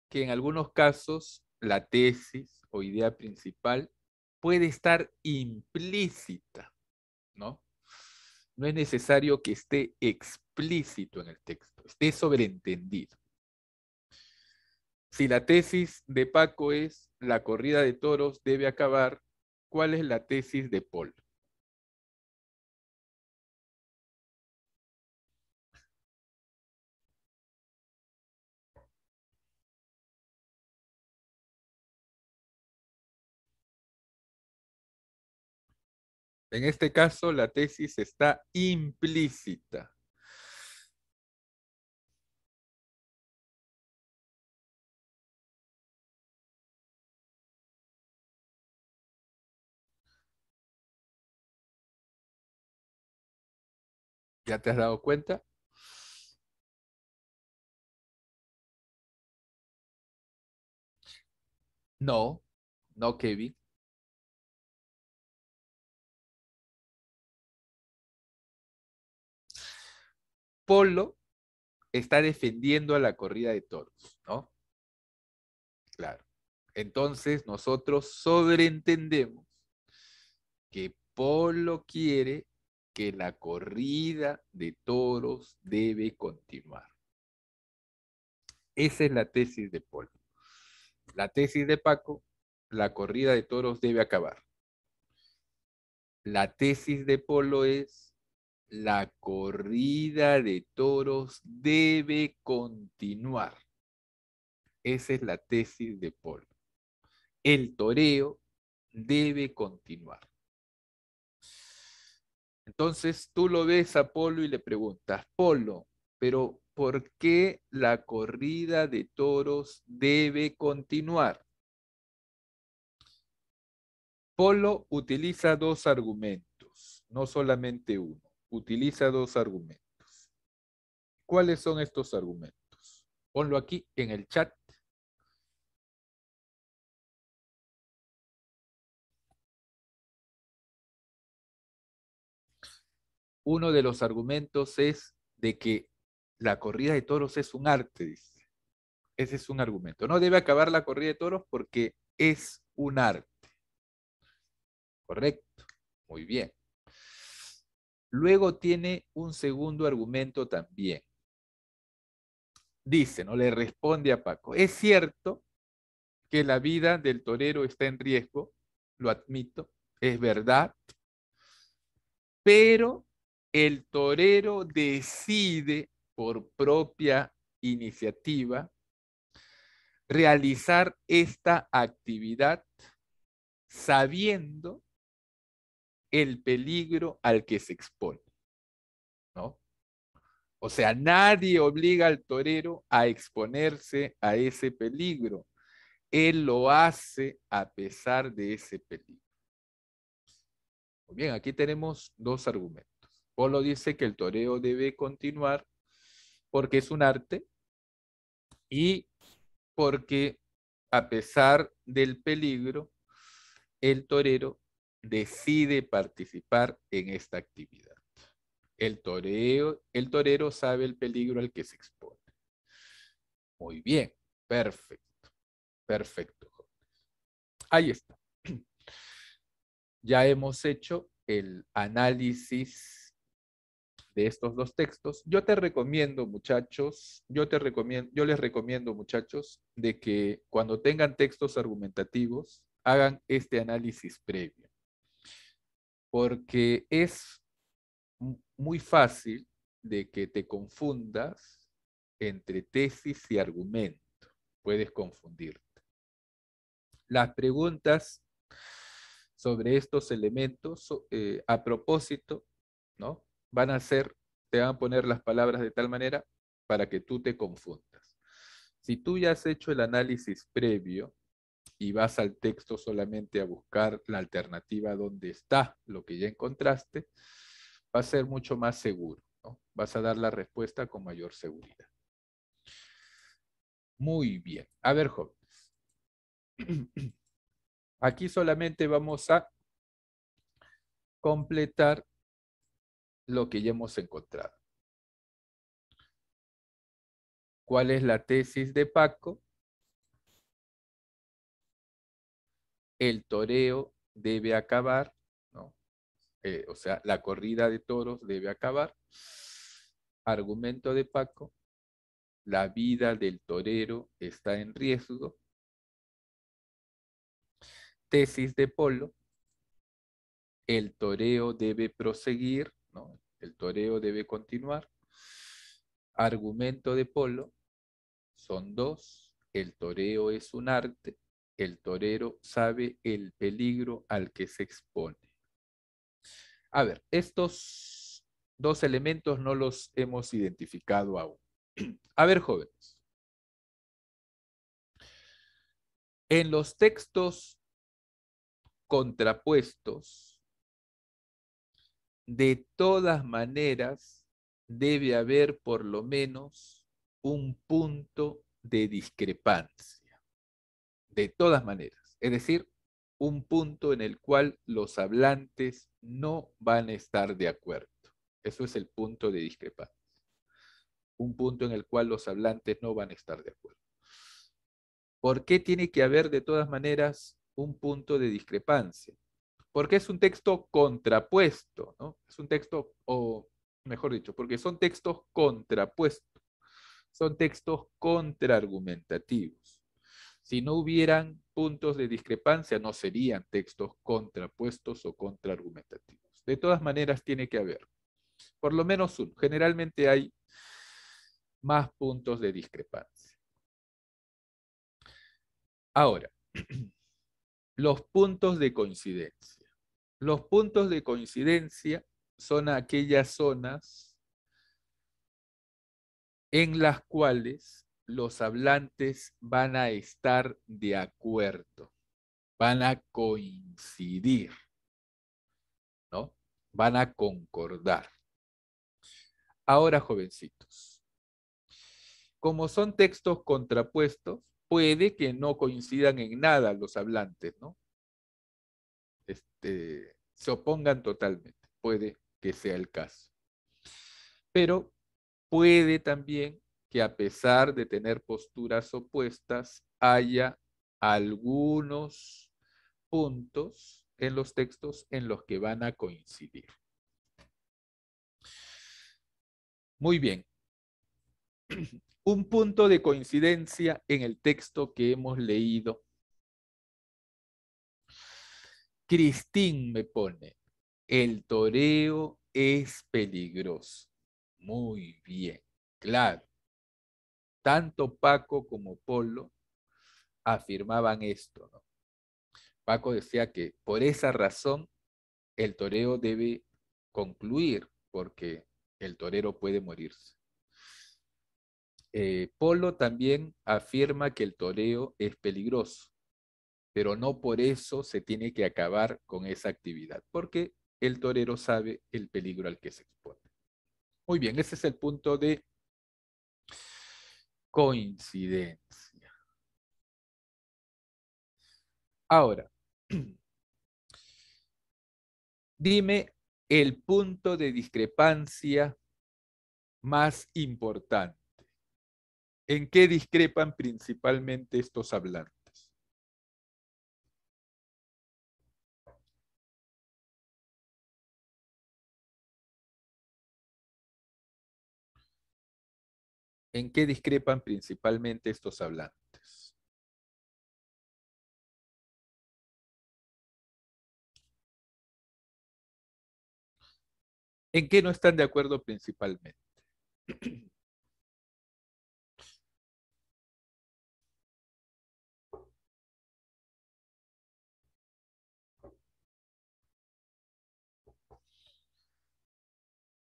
que en algunos casos la tesis o idea principal puede estar implícita, ¿no? No es necesario que esté explícito en el texto, esté sobreentendido. Si la tesis de Paco es la corrida de toros debe acabar, ¿cuál es la tesis de Polo? En este caso, la tesis está implícita. ¿Ya te has dado cuenta? No, no, Kevin. Polo está defendiendo a la corrida de toros, ¿no? Claro. Entonces nosotros sobreentendemos que Polo quiere que la corrida de toros debe continuar. Esa es la tesis de Polo. La tesis de Paco, la corrida de toros debe acabar. La tesis de Polo es la corrida de toros debe continuar. Esa es la tesis de Polo. El toreo debe continuar. Entonces tú lo ves a Polo y le preguntas, Polo, pero ¿por qué la corrida de toros debe continuar? Polo utiliza dos argumentos, no solamente uno, utiliza dos argumentos. ¿Cuáles son estos argumentos? Ponlo aquí en el chat. Uno de los argumentos es de que la corrida de toros es un arte, dice. Ese es un argumento. No debe acabar la corrida de toros porque es un arte. ¿Correcto? Muy bien. Luego tiene un segundo argumento también. Dice, ¿no? Le responde a Paco. Es cierto que la vida del torero está en riesgo, lo admito, es verdad, pero el torero decide por propia iniciativa realizar esta actividad sabiendo el peligro al que se expone, ¿no? O sea, nadie obliga al torero a exponerse a ese peligro. Él lo hace a pesar de ese peligro. Muy bien, aquí tenemos dos argumentos. Polo dice que el toreo debe continuar porque es un arte y porque a pesar del peligro, el torero decide participar en esta actividad. El torero sabe el peligro al que se expone. Muy bien, perfecto, perfecto. Ahí está. Ya hemos hecho el análisis de estos dos textos. Yo te recomiendo, muchachos, yo les recomiendo, muchachos, de que cuando tengan textos argumentativos, hagan este análisis previo, porque es muy fácil de que te confundas entre tesis y argumento. Puedes confundirte. Las preguntas sobre estos elementos, a propósito, ¿no? Van a ser, te van a poner las palabras de tal manera para que tú te confundas. Si tú ya has hecho el análisis previo y vas al texto solamente a buscar la alternativa donde está lo que ya encontraste, va a ser mucho más seguro, ¿no? Vas a dar la respuesta con mayor seguridad. Muy bien. A ver, jóvenes. Aquí solamente vamos a completar lo que ya hemos encontrado. ¿Cuál es la tesis de Paco? El toreo debe acabar, ¿no? O sea, la corrida de toros debe acabar. Argumento de Paco, la vida del torero está en riesgo. Tesis de Polo, el toreo debe proseguir, ¿no? El toreo debe continuar. Argumento de Polo, son dos. El toreo es un arte. El torero sabe el peligro al que se expone. A ver, estos dos elementos no los hemos identificado aún. A ver, jóvenes. En los textos contrapuestos, de todas maneras, debe haber por lo menos un punto de discrepancia. De todas maneras. Es decir, un punto en el cual los hablantes no van a estar de acuerdo. Eso es el punto de discrepancia. Un punto en el cual los hablantes no van a estar de acuerdo. ¿Por qué tiene que haber de todas maneras un punto de discrepancia? Porque es un texto contrapuesto, ¿no? Es un texto, o mejor dicho, porque son textos contrapuestos, son textos contraargumentativos. Si no hubieran puntos de discrepancia, no serían textos contrapuestos o contraargumentativos. De todas maneras, tiene que haber, por lo menos uno. Generalmente hay más puntos de discrepancia. Ahora, los puntos de coincidencia. Los puntos de coincidencia son aquellas zonas en las cuales los hablantes van a estar de acuerdo, van a coincidir, ¿no? Van a concordar. Ahora, jovencitos, como son textos contrapuestos, puede que no coincidan en nada los hablantes, ¿no? Se opongan totalmente, puede que sea el caso. Pero puede también que a pesar de tener posturas opuestas, haya algunos puntos en los textos en los que van a coincidir. Muy bien. Un punto de coincidencia en el texto que hemos leído. Cristín me pone, el toreo es peligroso. Muy bien, claro. Tanto Paco como Polo afirmaban esto, ¿no? Paco decía que por esa razón el toreo debe concluir, porque el torero puede morirse. Polo también afirma que el toreo es peligroso, pero no por eso se tiene que acabar con esa actividad, porque el torero sabe el peligro al que se expone. Muy bien, ese es el punto de coincidencia. Ahora, dime el punto de discrepancia más importante. ¿En qué discrepan principalmente estos hablantes? ¿En qué discrepan principalmente estos hablantes? ¿En qué no están de acuerdo principalmente?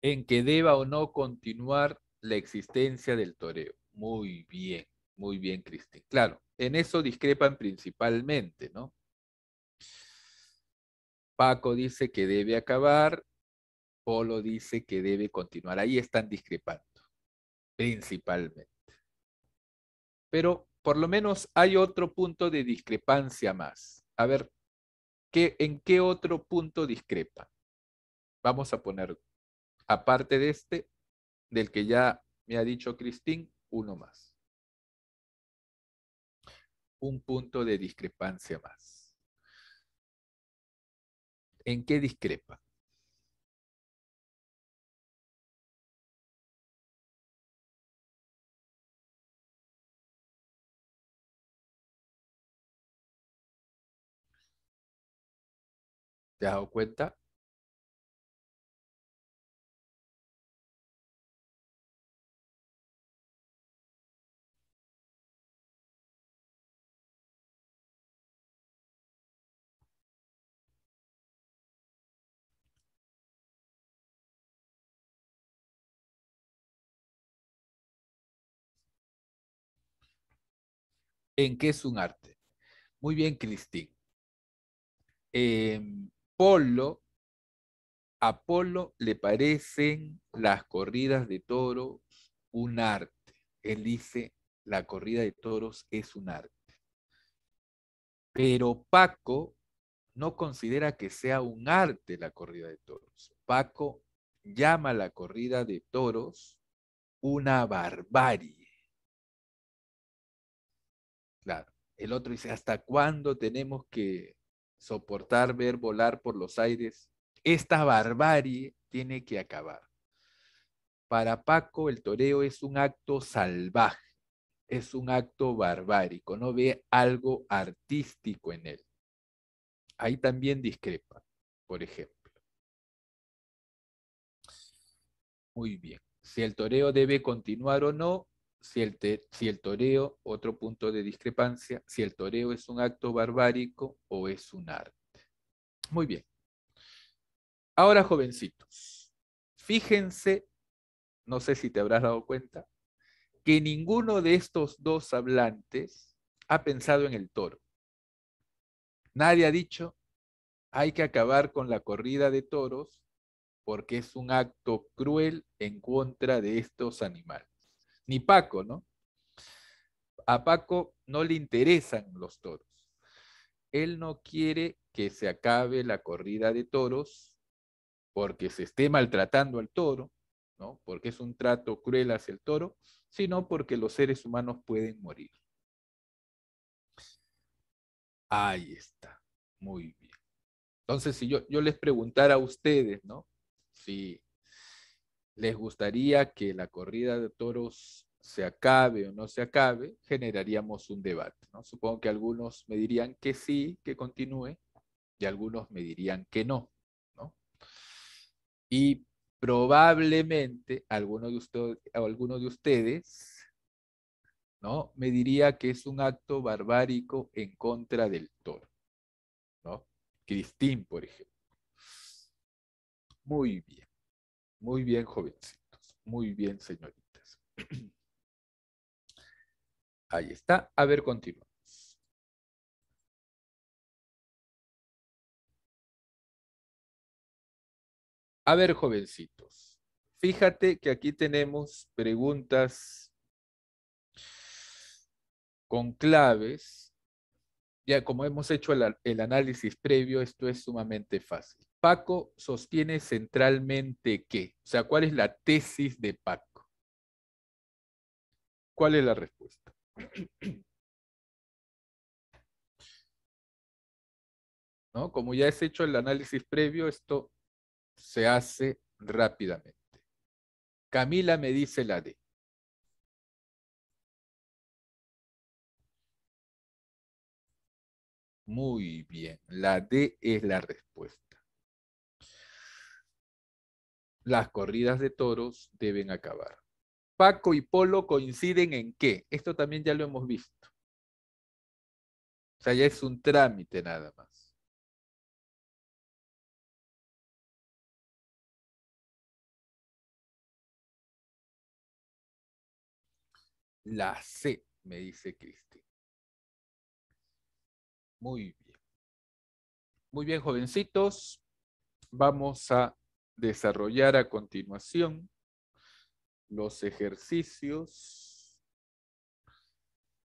En que deba o no continuar la existencia del toreo. Muy bien, Cristín. Claro, en eso discrepan principalmente, ¿no? Paco dice que debe acabar, Polo dice que debe continuar. Ahí están discrepando, principalmente. Pero por lo menos hay otro punto de discrepancia más. A ver, ¿en qué otro punto discrepa? Vamos a poner, aparte de este, del que ya me ha dicho Cristín, uno más. Un punto de discrepancia más. ¿En qué discrepa? ¿Te has dado cuenta? ¿En qué es un arte? Muy bien, Cristín. Polo, a Polo le parecen las corridas de toros un arte. Él dice, la corrida de toros es un arte. Pero Paco no considera que sea un arte la corrida de toros. Paco llama la corrida de toros una barbarie. Claro. El otro dice, ¿hasta cuándo tenemos que soportar ver volar por los aires? Esta barbarie tiene que acabar. Para Paco, el toreo es un acto salvaje, es un acto barbárico, no ve algo artístico en él. Ahí también discrepa, por ejemplo. Muy bien. Si el toreo debe continuar o no, si el toreo, otro punto de discrepancia, si el toreo es un acto barbárico o es un arte. Muy bien. Ahora, jovencitos, fíjense, no sé si te habrás dado cuenta, que ninguno de estos dos hablantes ha pensado en el toro. Nadie ha dicho, hay que acabar con la corrida de toros porque es un acto cruel en contra de estos animales. Ni Paco, ¿no? A Paco no le interesan los toros. Él no quiere que se acabe la corrida de toros porque se esté maltratando al toro, ¿no? Porque es un trato cruel hacia el toro, sino porque los seres humanos pueden morir. Ahí está. Muy bien. Entonces, si yo les preguntara a ustedes, ¿no? Si les gustaría que la corrida de toros se acabe o no se acabe, generaríamos un debate, ¿no? Supongo que algunos me dirían que sí, que continúe, y algunos me dirían que no, ¿no? Y probablemente alguno de ustedes ¿no? Me diría que es un acto barbárico en contra del toro, ¿no? Cristín, por ejemplo. Muy bien, jovencitos, muy bien, señoritas. Ahí está. A ver, continúa. A ver, jovencitos. Fíjate que aquí tenemos preguntas con claves. Ya como hemos hecho el análisis previo, esto es sumamente fácil. Paco sostiene centralmente qué. O sea, ¿cuál es la tesis de Paco? ¿Cuál es la respuesta? ¿No? Como ya has hecho el análisis previo, esto se hace rápidamente. Camila me dice la D. Muy bien, la D es la respuesta. Las corridas de toros deben acabar. Paco y Polo coinciden en qué. Esto también ya lo hemos visto. O sea, ya es un trámite nada más. La C, me dice Cristi. Muy bien. Muy bien, jovencitos. Vamos a desarrollar a continuación los ejercicios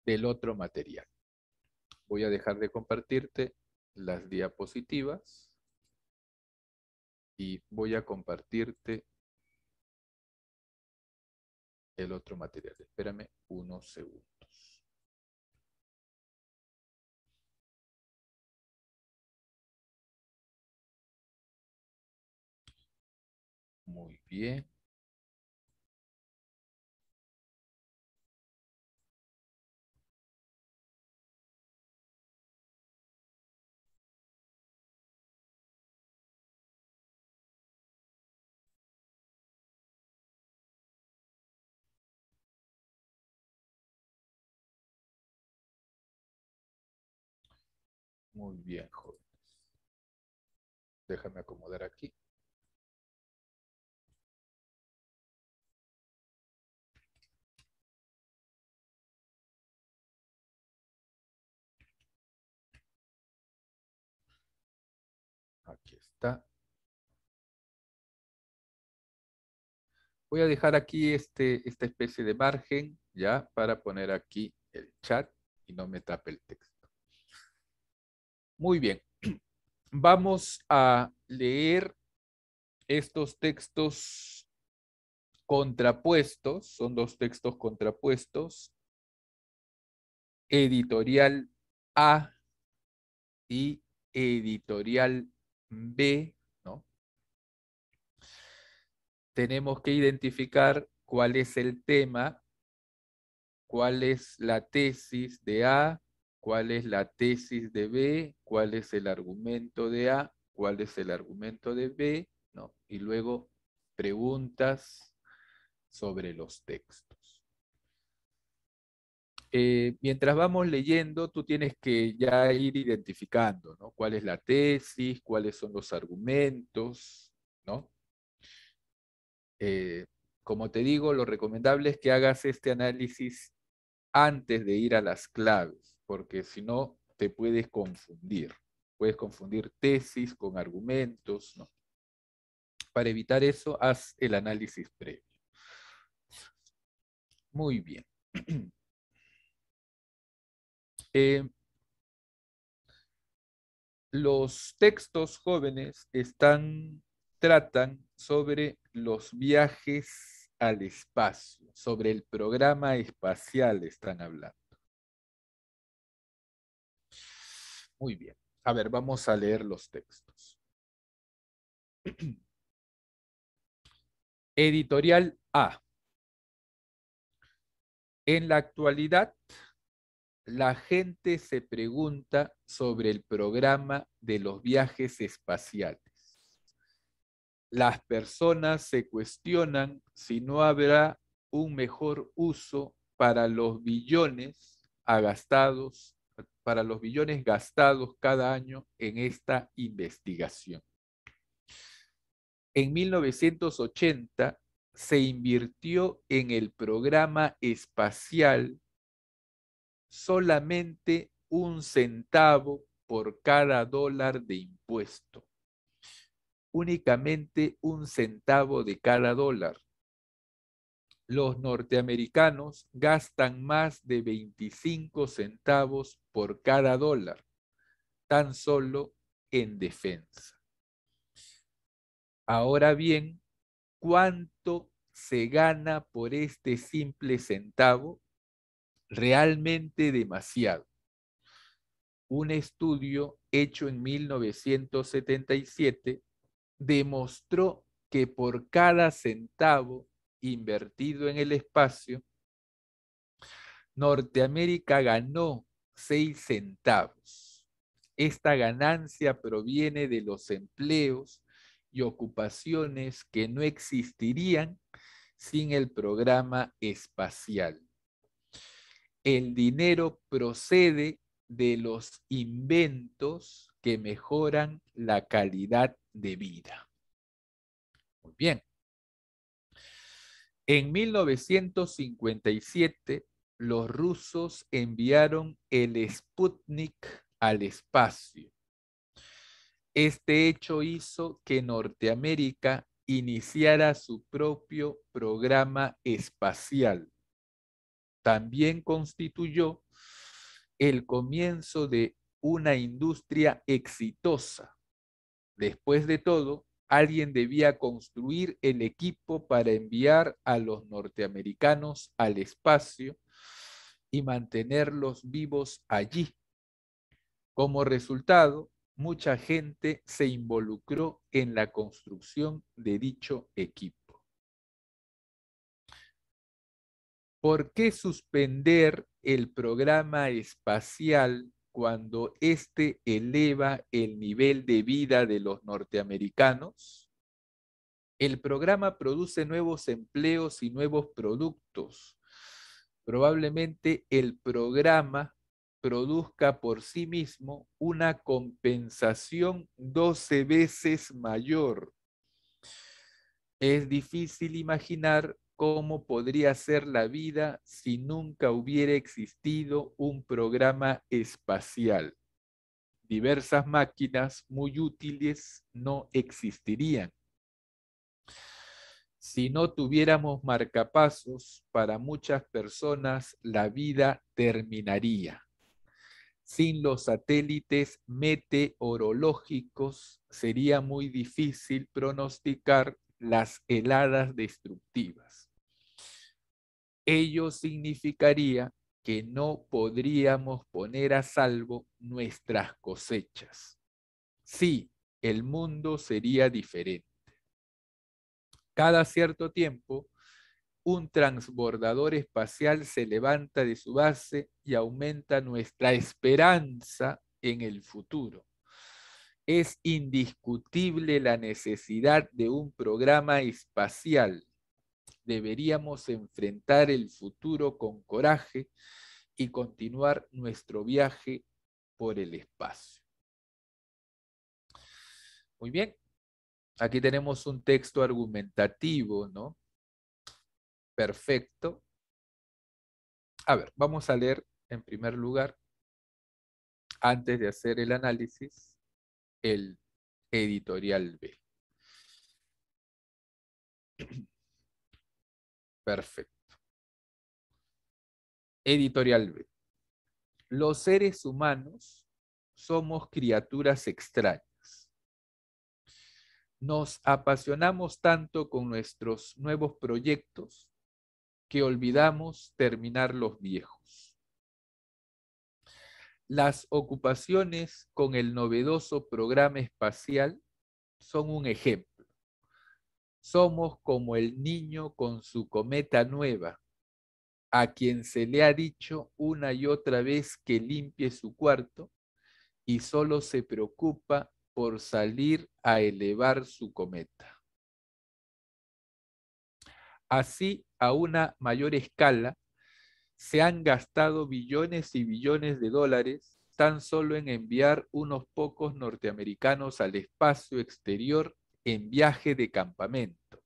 del otro material. Voy a dejar de compartirte las diapositivas y voy a compartirte el otro material. Espérame unos segundos. Muy bien. Muy bien, jóvenes. Déjame acomodar aquí. Aquí está. Voy a dejar aquí esta especie de margen, ya, para poner aquí el chat y no me tape el texto. Muy bien. Vamos a leer estos textos contrapuestos, son dos textos contrapuestos, editorial A y editorial B, ¿no? Tenemos que identificar cuál es el tema, cuál es la tesis de A, cuál es la tesis de B, cuál es el argumento de A, cuál es el argumento de B, ¿no? Y luego preguntas sobre los textos. Mientras vamos leyendo, tú tienes que ya ir identificando, ¿no? ¿Cuál es la tesis? ¿Cuáles son los argumentos? ¿No? Eh, como te digo, lo recomendable es que hagas este análisis antes de ir a las claves, porque si no, te puedes confundir. Puedes confundir tesis con argumentos, ¿no? Para evitar eso, haz el análisis previo. Muy bien. Eh, los textos jóvenes tratan sobre los viajes al espacio, sobre el programa espacial están hablando. Muy bien. A ver, vamos a leer los textos. Editorial A. En la actualidad, la gente se pregunta sobre el programa de los viajes espaciales. Las personas se cuestionan si no habrá un mejor uso para los billones para los billones gastados cada año en esta investigación. En 1980 se invirtió en el programa espacial solamente 1 centavo por cada dólar de impuesto. Únicamente 1 centavo de cada dólar. Los norteamericanos gastan más de 25 centavos por cada dólar, tan solo en defensa. Ahora bien, ¿cuánto se gana por este simple centavo? Realmente demasiado. Un estudio hecho en 1977 demostró que por cada centavo invertido en el espacio, Norteamérica ganó 6 centavos. Esta ganancia proviene de los empleos y ocupaciones que no existirían sin el programa espacial. El dinero procede de los inventos que mejoran la calidad de vida. Muy bien. En 1957, los rusos enviaron el Sputnik al espacio. Este hecho hizo que Norteamérica iniciara su propio programa espacial. También constituyó el comienzo de una industria exitosa. Después de todo, alguien debía construir el equipo para enviar a los norteamericanos al espacio y mantenerlos vivos allí. Como resultado, mucha gente se involucró en la construcción de dicho equipo. ¿Por qué suspender el programa espacial cuando éste eleva el nivel de vida de los norteamericanos? El programa produce nuevos empleos y nuevos productos. Probablemente el programa produzca por sí mismo una compensación 12 veces mayor. Es difícil imaginar cómo podría ser la vida si nunca hubiera existido un programa espacial. Diversas máquinas muy útiles no existirían. Si no tuviéramos marcapasos, para muchas personas la vida terminaría. Sin los satélites meteorológicos sería muy difícil pronosticar las heladas destructivas. Ello significaría que no podríamos poner a salvo nuestras cosechas. Sí, el mundo sería diferente. Cada cierto tiempo, un transbordador espacial se levanta de su base y aumenta nuestra esperanza en el futuro. Es indiscutible la necesidad de un programa espacial. Deberíamos enfrentar el futuro con coraje y continuar nuestro viaje por el espacio. Muy bien, aquí tenemos un texto argumentativo, ¿no? Perfecto. A ver, vamos a leer en primer lugar, antes de hacer el análisis, el editorial B. Perfecto. Editorial B. Los seres humanos somos criaturas extrañas. Nos apasionamos tanto con nuestros nuevos proyectos que olvidamos terminar los viejos. Las ocupaciones con el novedoso programa espacial son un ejemplo. Somos como el niño con su cometa nueva, a quien se le ha dicho una y otra vez que limpie su cuarto y solo se preocupa por salir a elevar su cometa. Así, a una mayor escala, Se han gastado billones y billones de dólares tan solo en enviar unos pocos norteamericanos al espacio exterior en viaje de campamento.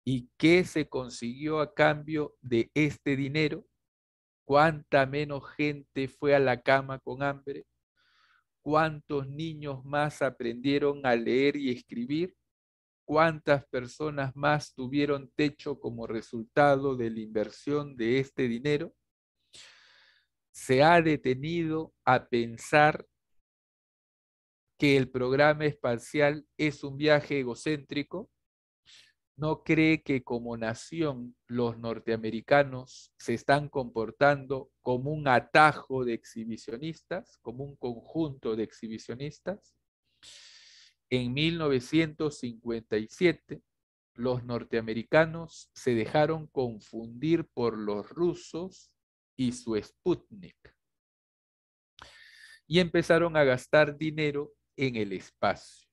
¿Y qué se consiguió a cambio de este dinero? ¿Cuánta menos gente fue a la cama con hambre? ¿Cuántos niños más aprendieron a leer y escribir? ¿Cuántas personas más tuvieron techo como resultado de la inversión de este dinero? ¿Se ha detenido a pensar que el programa espacial es un viaje egocéntrico? ¿No cree que como nación los norteamericanos se están comportando como un atajo de exhibicionistas, como un conjunto de exhibicionistas? En 1957, los norteamericanos se dejaron confundir por los rusos y su Sputnik y empezaron a gastar dinero en el espacio.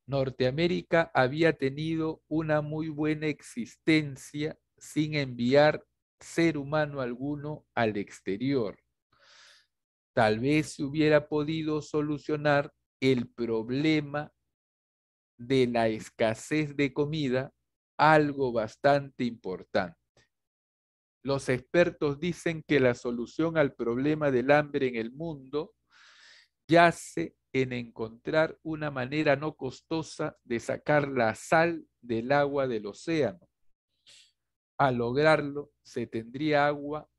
Norteamérica había tenido una muy buena existencia sin enviar ser humano alguno al exterior. Tal vez se hubiera podido solucionar el problema de la escasez de comida, algo bastante importante. Los expertos dicen que la solución al problema del hambre en el mundo yace en encontrar una manera no costosa de sacar la sal del agua del océano. Al lograrlo, se tendría agua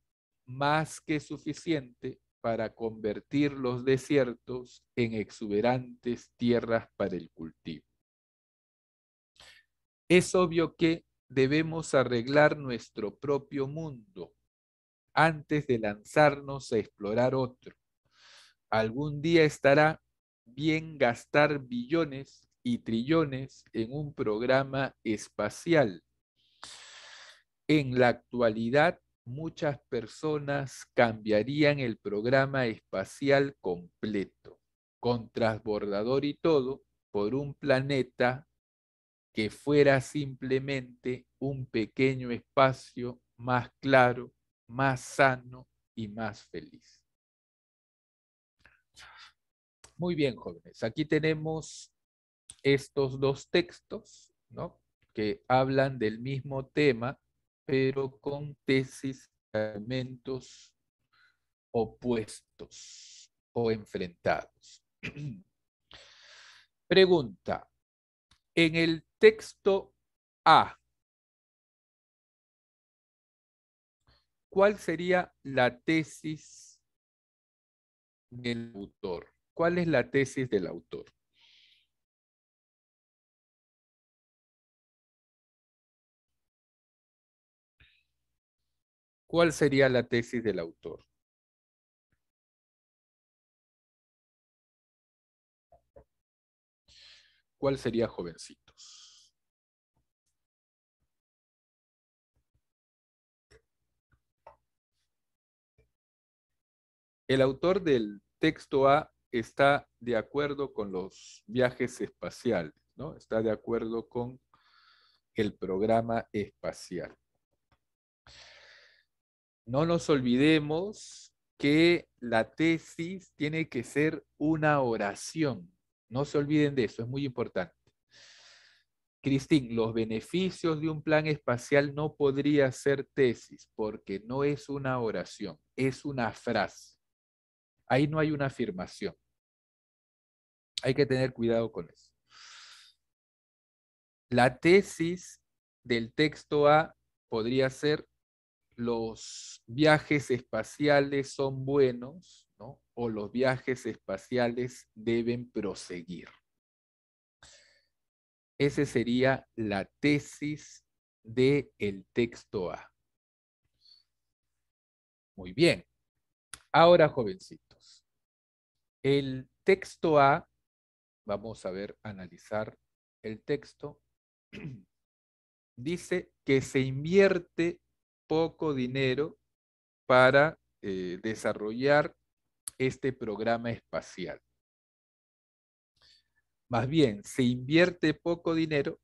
más que suficiente para convertir los desiertos en exuberantes tierras para el cultivo. Es obvio que debemos arreglar nuestro propio mundo antes de lanzarnos a explorar otro. Algún día estará bien gastar billones y trillones en un programa espacial. En la actualidad, muchas personas cambiarían el programa espacial completo, con transbordador y todo, por un planeta que fuera simplemente un pequeño espacio más claro, más sano y más feliz. Muy bien, jóvenes. Aquí tenemos estos dos textos, ¿no? Que hablan del mismo tema, pero con tesis y argumentos opuestos o enfrentados. Pregunta. En el texto A, ¿cuál sería la tesis del autor? ¿Cuál es la tesis del autor? ¿Cuál sería la tesis del autor? ¿Cuál sería, jovencitos? El autor del texto A está de acuerdo con los viajes espaciales, ¿no? Está de acuerdo con el programa espacial. No nos olvidemos que la tesis tiene que ser una oración. No se olviden de eso, es muy importante. Cristín, los beneficios de un plan espacial no podría ser tesis porque no es una oración, es una frase. Ahí no hay una afirmación. Hay que tener cuidado con eso. La tesis del texto A podría ser: los viajes espaciales son buenos, ¿no? O los viajes espaciales deben proseguir. Esa sería la tesis del texto A. Muy bien. Ahora, jovencitos, el texto A, vamos a ver, analizar el texto, dice que se invierte poco dinero para desarrollar este programa espacial. Más bien, se invierte poco dinero,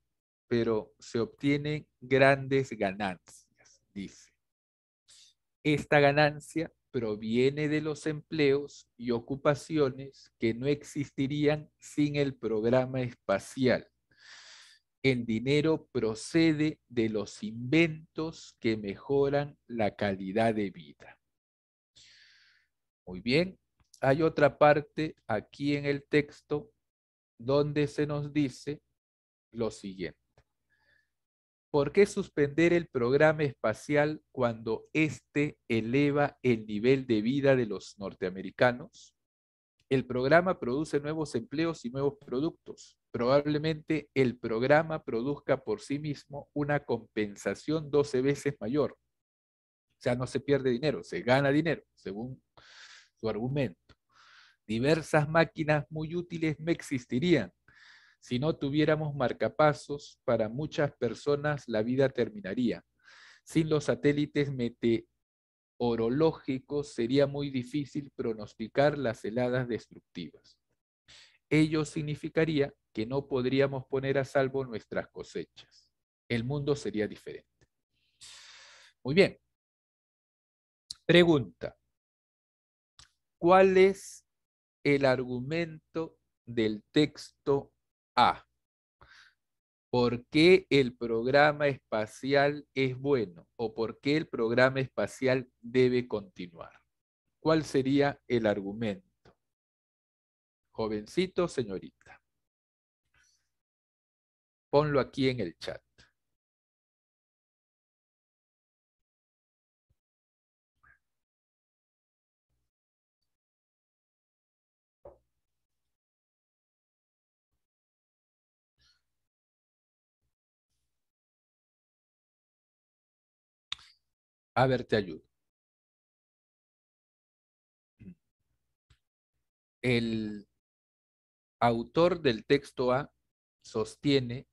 pero se obtienen grandes ganancias, dice. Esta ganancia proviene de los empleos y ocupaciones que no existirían sin el programa espacial. El dinero procede de los inventos que mejoran la calidad de vida. Muy bien, hay otra parte aquí en el texto donde se nos dice lo siguiente. ¿Por qué suspender el programa espacial cuando éste eleva el nivel de vida de los norteamericanos? El programa produce nuevos empleos y nuevos productos. Probablemente el programa produzca por sí mismo una compensación 12 veces mayor. O sea, no se pierde dinero, se gana dinero, según su argumento. Diversas máquinas muy útiles no existirían. Si no tuviéramos marcapasos, para muchas personas la vida terminaría. Sin los satélites meteorológicos sería muy difícil pronosticar las heladas destructivas. Ello significaría que no podríamos poner a salvo nuestras cosechas. El mundo sería diferente. Muy bien. Pregunta. ¿Cuál es el argumento del texto A? ¿Por qué el programa espacial es bueno o por qué el programa espacial debe continuar? ¿Cuál sería el argumento? Jovencito, señorita. Ponlo aquí en el chat. A ver, te ayudo. El autor del texto A sostiene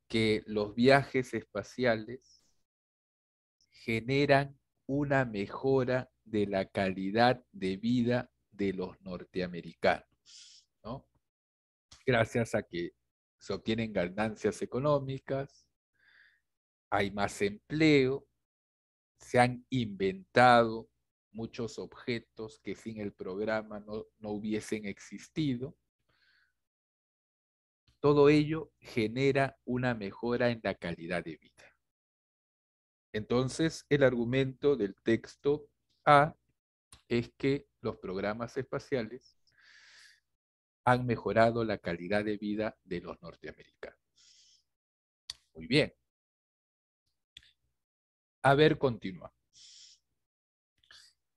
que los viajes espaciales generan una mejora de la calidad de vida de los norteamericanos, ¿no? Gracias a que se obtienen ganancias económicas, hay más empleo, se han inventado muchos objetos que sin el programa no hubiesen existido. Todo ello genera una mejora en la calidad de vida. Entonces, el argumento del texto A es que los programas espaciales han mejorado la calidad de vida de los norteamericanos. Muy bien. A ver, continuamos.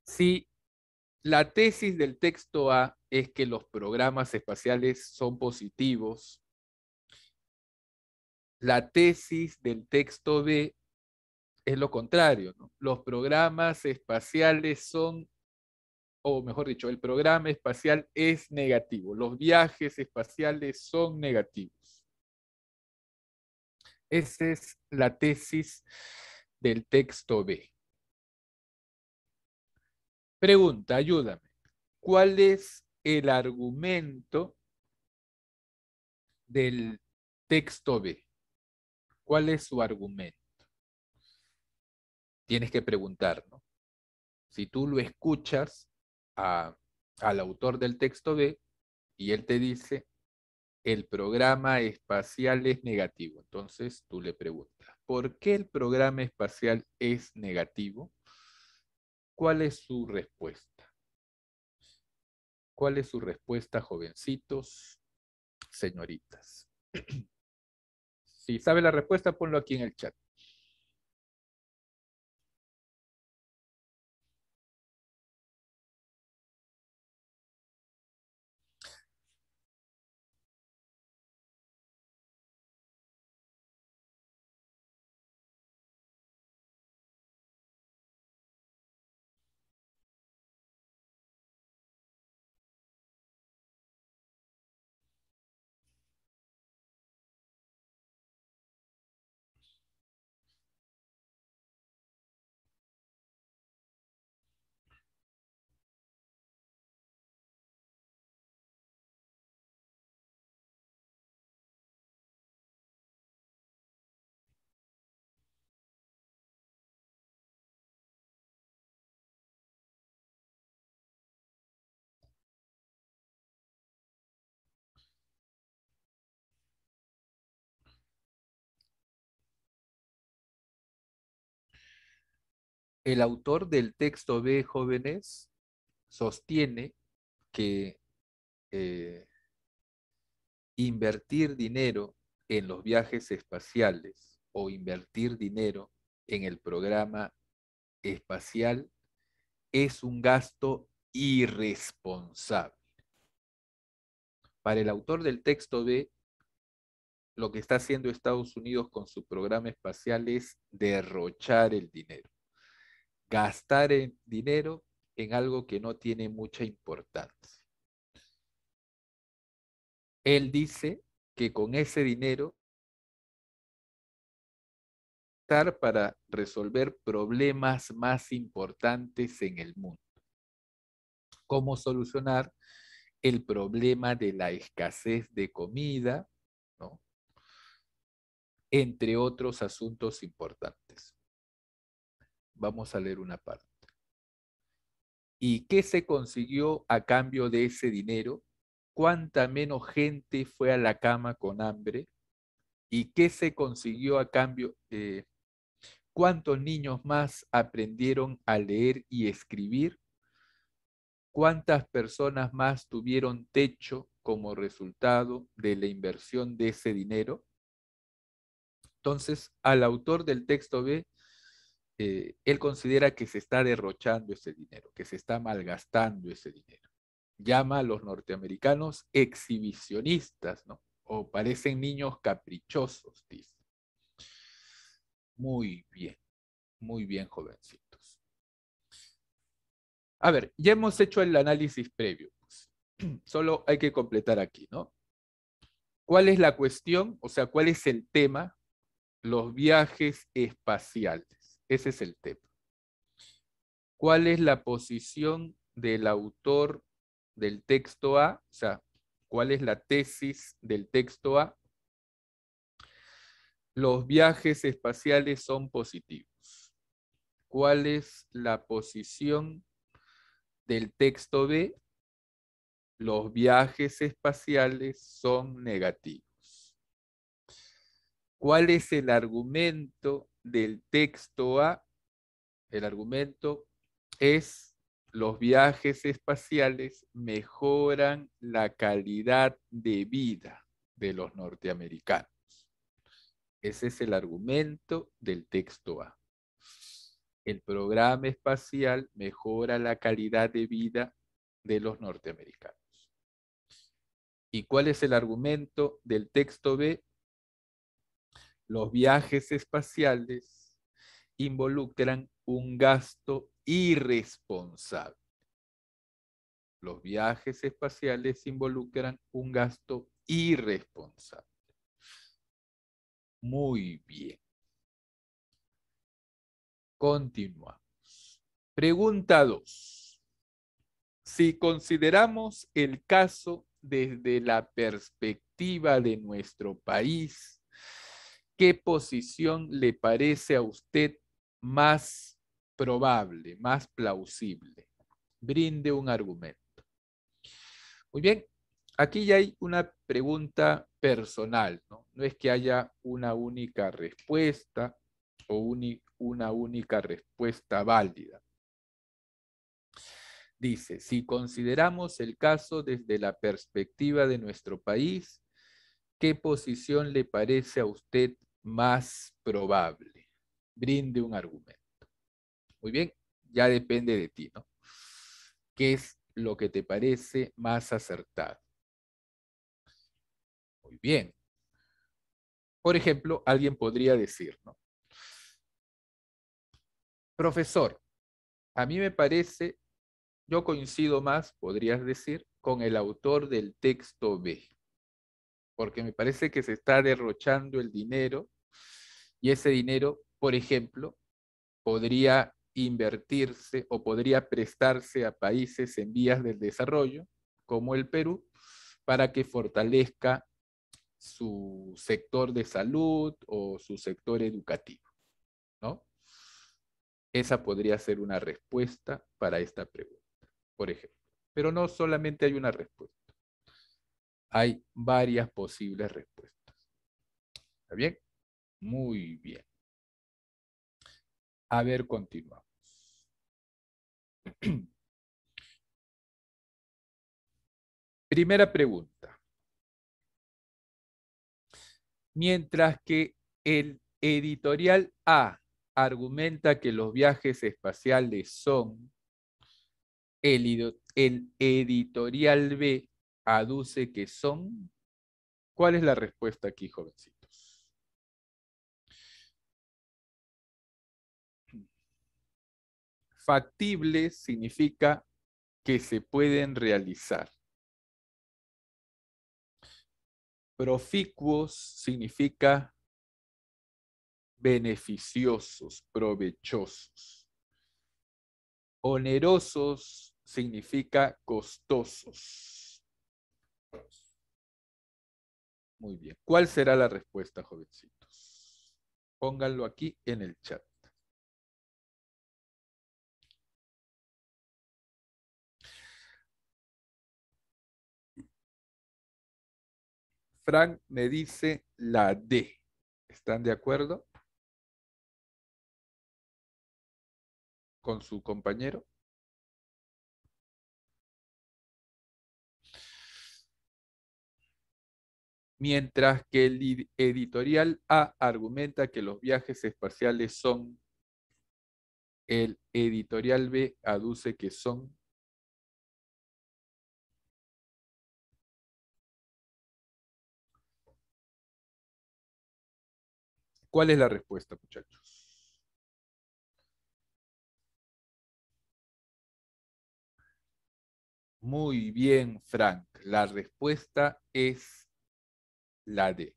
Si la tesis del texto A es que los programas espaciales son positivos, la tesis del texto B es lo contrario, ¿no? Los programas espaciales son, o mejor dicho, el programa espacial es negativo, los viajes espaciales son negativos. Esa es la tesis del texto B. Pregunta, ayúdame. ¿Cuál es el argumento del texto B? ¿Cuál es su argumento? Tienes que preguntar, ¿no? Si tú lo escuchas al autor del texto B y él te dice, el programa espacial es negativo, entonces tú le preguntas, ¿por qué el programa espacial es negativo? ¿Cuál es su respuesta? ¿Cuál es su respuesta, jovencitos, señoritas? Si sabe la respuesta, ponlo aquí en el chat. El autor del texto B, jóvenes, sostiene que eh, invertir dinero en los viajes espaciales o invertir dinero en el programa espacial es un gasto irresponsable. Para el autor del texto B, lo que está haciendo Estados Unidos con su programa espacial es derrochar el dinero, gastar el dinero en algo que no tiene mucha importancia. Él dice que con ese dinero para resolver problemas más importantes en el mundo. Cómo solucionar el problema de la escasez de comida, ¿no? Entre otros asuntos importantes. Vamos a leer una parte. ¿Y qué se consiguió a cambio de ese dinero? ¿Cuánta menos gente fue a la cama con hambre? ¿Y qué se consiguió a cambio? ¿Cuántos niños más aprendieron a leer y escribir? ¿Cuántas personas más tuvieron techo como resultado de la inversión de ese dinero? Entonces, al autor del texto B, él considera que se está derrochando ese dinero, que se está malgastando ese dinero. Llama a los norteamericanos exhibicionistas, ¿no? O parecen niños caprichosos, dice. Muy bien, jovencitos. A ver, ya hemos hecho el análisis previo, pues. Solo hay que completar aquí, ¿no? ¿Cuál es la cuestión? O sea, ¿cuál es el tema? Los viajes espaciales. Ese es el tema. ¿Cuál es la posición del autor del texto A? O sea, ¿cuál es la tesis del texto A? Los viajes espaciales son positivos. ¿Cuál es la posición del texto B? Los viajes espaciales son negativos. ¿Cuál es el argumento del texto A? El argumento es los viajes espaciales mejoran la calidad de vida de los norteamericanos. Ese es el argumento del texto A. El programa espacial mejora la calidad de vida de los norteamericanos. ¿Y cuál es el argumento del texto B? Los viajes espaciales involucran un gasto irresponsable. Los viajes espaciales involucran un gasto irresponsable. Muy bien. Continuamos. Pregunta 2. Si consideramos el caso desde la perspectiva de nuestro país, ¿qué posición le parece a usted más probable, más plausible? Brinde un argumento. Muy bien, aquí ya hay una pregunta personal, ¿no? No es que haya una única respuesta o una única respuesta válida. Dice, si consideramos el caso desde la perspectiva de nuestro país, ¿qué posición le parece a usted más probable? Brinde un argumento. Muy bien, ya depende de ti, ¿no? ¿Qué es lo que te parece más acertado? Muy bien. Por ejemplo, alguien podría decir, ¿no? Profesor, a mí me parece, yo coincido más, podrías decir, con el autor del texto B, porque me parece que se está derrochando el dinero y ese dinero, por ejemplo, podría invertirse o podría prestarse a países en vías del desarrollo, como el Perú, para que fortalezca su sector de salud o su sector educativo, ¿no? Esa podría ser una respuesta para esta pregunta, por ejemplo. Pero no solamente hay una respuesta, hay varias posibles respuestas. ¿Está bien? Muy bien. A ver, continuamos. Primera pregunta. Mientras que el editorial A argumenta que los viajes espaciales son, el editorial B aduce que son. ¿Cuál es la respuesta aquí, jovencitos? Factible significa que se pueden realizar. Proficuos significa beneficiosos, provechosos. Onerosos significa costosos. Muy bien. ¿Cuál será la respuesta, jovencitos? Pónganlo aquí en el chat. Frank me dice la D. ¿Están de acuerdo con su compañero? Mientras que el editorial A argumenta que los viajes espaciales son, el editorial B aduce que son. ¿Cuál es la respuesta, muchachos? Muy bien, Frank. La respuesta es la D.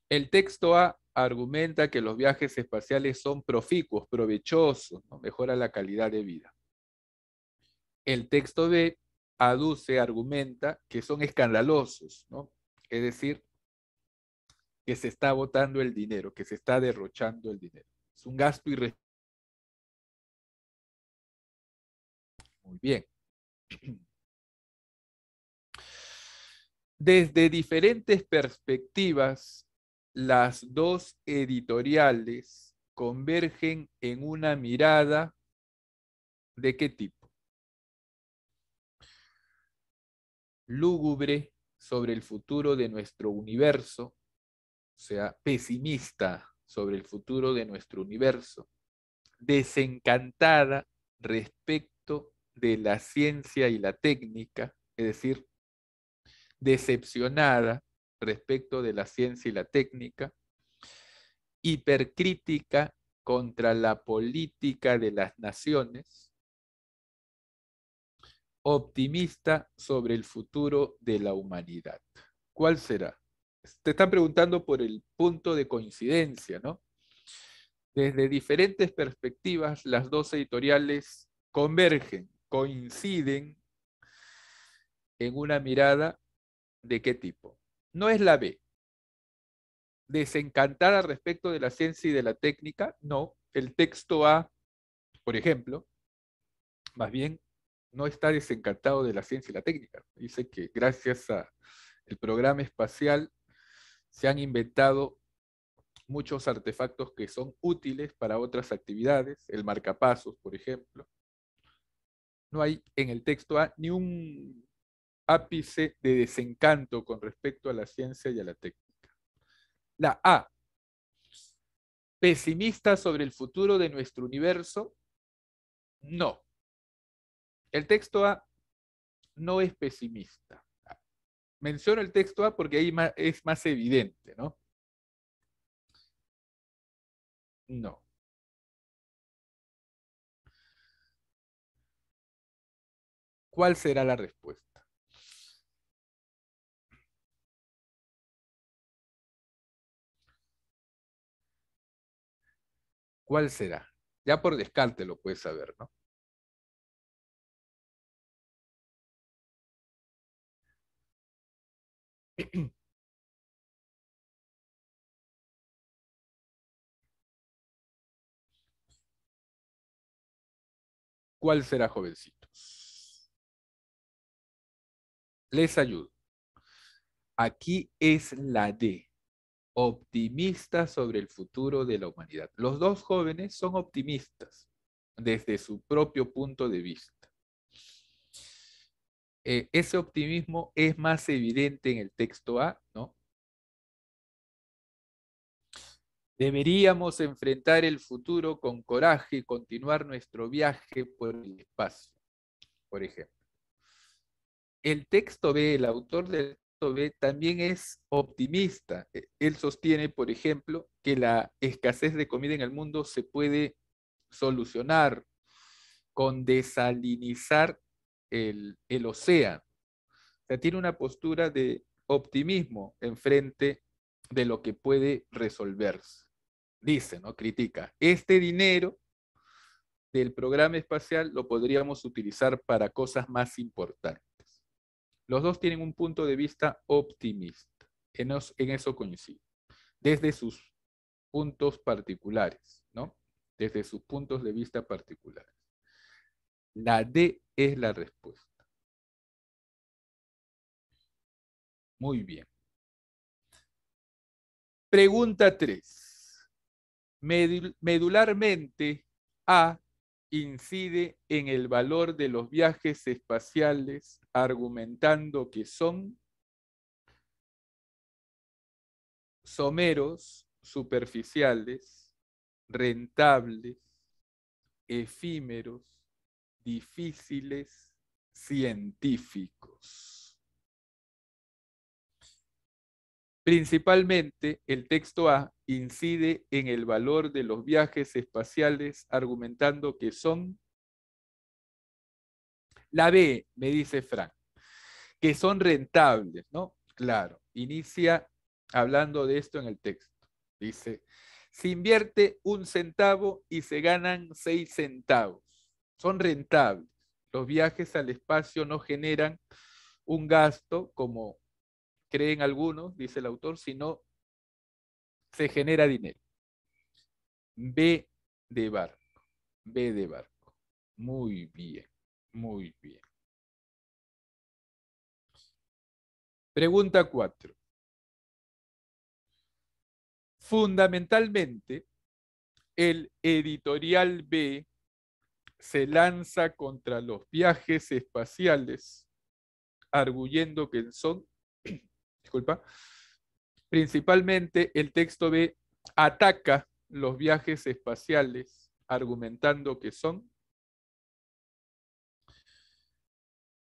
El texto A argumenta que los viajes espaciales son proficuos, provechosos, ¿no? Mejora la calidad de vida. El texto B aduce, argumenta que son escandalosos, ¿no? Es decir, que se está botando el dinero, que se está derrochando el dinero. Es un gasto irresponsable. Muy bien. Desde diferentes perspectivas, las dos editoriales convergen en una mirada ¿de qué tipo? Lúgubre sobre el futuro de nuestro universo, o sea, pesimista sobre el futuro de nuestro universo, desencantada respecto de la ciencia y la técnica, es decir, decepcionada respecto de la ciencia y la técnica, hipercrítica contra la política de las naciones, optimista sobre el futuro de la humanidad. ¿Cuál será? Te están preguntando por el punto de coincidencia, ¿no? Desde diferentes perspectivas, las dos editoriales convergen, coinciden en una mirada ¿de qué tipo? No es la B. Desencantada respecto de la ciencia y de la técnica, no. El texto A, por ejemplo, más bien no está desencantado de la ciencia y la técnica. Dice que gracias al programa espacial se han inventado muchos artefactos que son útiles para otras actividades, el marcapasos, por ejemplo. No hay en el texto A ni un ápice de desencanto con respecto a la ciencia y a la técnica. La A, pesimista sobre el futuro de nuestro universo, no. El texto A no es pesimista. Menciono el texto A porque ahí es más evidente, ¿no? No. ¿Cuál será la respuesta? ¿Cuál será? Ya por descarte lo puedes saber, ¿no? ¿Cuál será, jovencitos? Les ayudo. Aquí es la D, optimista sobre el futuro de la humanidad. Los dos jóvenes son optimistas. desde su propio punto de vista. Ese optimismo es más evidente en el texto A, ¿no? Deberíamos enfrentar el futuro con coraje y continuar nuestro viaje por el espacio, por ejemplo. El texto B, el autor del texto B, también es optimista. Él sostiene, por ejemplo, que la escasez de comida en el mundo se puede solucionar con desalinizar el océano. O sea, tiene una postura de optimismo en frente de lo que puede resolverse. Dice, ¿no? Critica, este dinero del programa espacial lo podríamos utilizar para cosas más importantes. Los dos tienen un punto de vista optimista. En eso coinciden. Desde sus puntos particulares, ¿no? Desde sus puntos de vista particulares. La D es la respuesta. Muy bien. Pregunta 3. Medularmente, A incide en el valor de los viajes espaciales, argumentando que son someros, superficiales, rentables, efímeros, difíciles, científicos. Principalmente, el texto A incide en el valor de los viajes espaciales, argumentando que son la B, me dice Frank, que son rentables, ¿no? Claro, inicia hablando de esto en el texto. Dice, se invierte 1 centavo y se ganan 6 centavos. Son rentables. Los viajes al espacio no generan un gasto, como creen algunos, dice el autor, sino se genera dinero. B de barco. B de barco. Muy bien, muy bien. Pregunta 4. Fundamentalmente, el editorial B se lanza contra los viajes espaciales, arguyendo que son, disculpa, principalmente el texto B ataca los viajes espaciales, argumentando que son.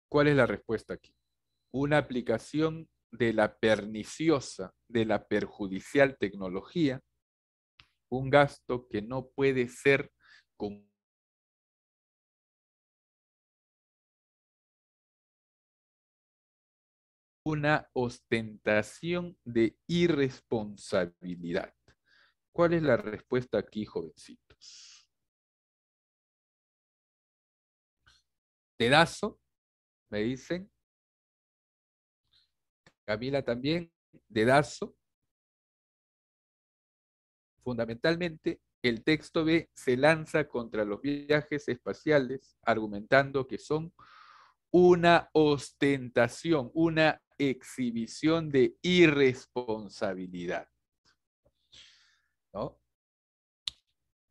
¿Cuál es la respuesta aquí? Una aplicación de la perniciosa, de la perjudicial tecnología, un gasto que no puede ser con una ostentación de irresponsabilidad. ¿Cuál es la respuesta aquí, jovencitos? Dedazo, me dicen. Camila también. Dedazo. Fundamentalmente, el texto B se lanza contra los viajes espaciales, argumentando que son una ostentación, una exhibición de irresponsabilidad, ¿no?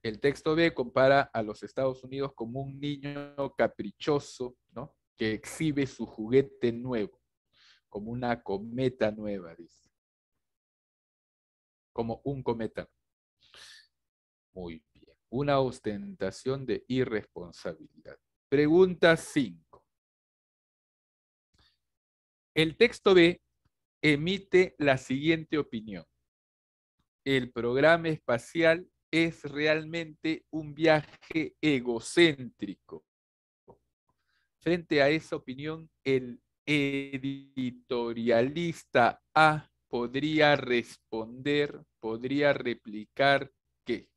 El texto B compara a los Estados Unidos como un niño caprichoso, ¿no? Que exhibe su juguete nuevo, como una cometa nueva, dice. Como un cometa. Muy bien. Una ostentación de irresponsabilidad. Pregunta 5. El texto B emite la siguiente opinión. El programa espacial es realmente un viaje egocéntrico. Frente a esa opinión, el editorialista A podría responder, podría replicar que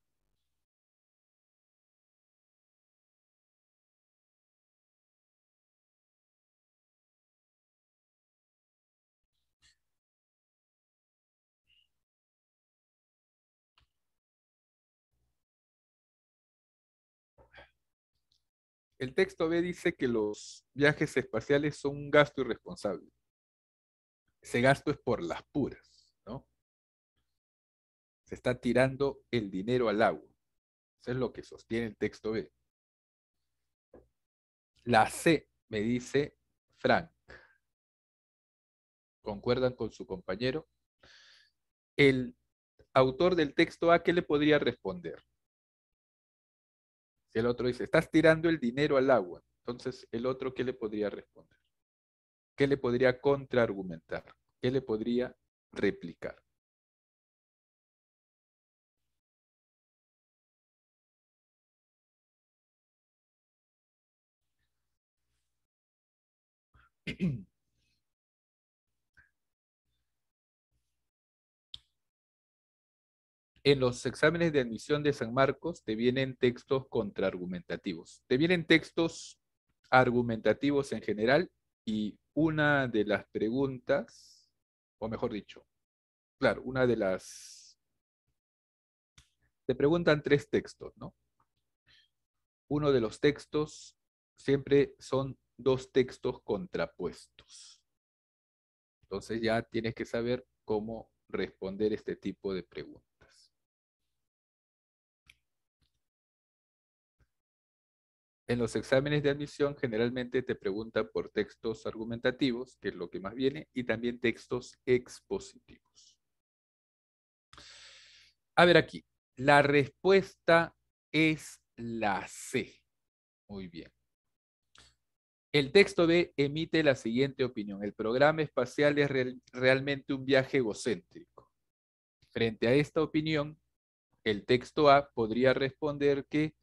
el texto B dice que los viajes espaciales son un gasto irresponsable. Ese gasto es por las puras, ¿no? Se está tirando el dinero al agua. Eso es lo que sostiene el texto B. La C, me dice Frank. ¿Concuerdan con su compañero? El autor del texto A, ¿qué le podría responder? Si el otro dice, estás tirando el dinero al agua, entonces el otro, ¿qué le podría responder? ¿Qué le podría contraargumentar? ¿Qué le podría replicar? En los exámenes de admisión de San Marcos te vienen textos contraargumentativos. Te vienen textos argumentativos en general y una de las preguntas, o mejor dicho, claro, una de las... Te preguntan tres textos, ¿no? Uno de los textos siempre son dos textos contrapuestos. Entonces ya tienes que saber cómo responder este tipo de preguntas. En los exámenes de admisión generalmente te preguntan por textos argumentativos, que es lo que más viene, y también textos expositivos. A ver aquí, la respuesta es la C. Muy bien. El texto B emite la siguiente opinión. El programa espacial es realmente un viaje egocéntrico. Frente a esta opinión, el texto A podría responder que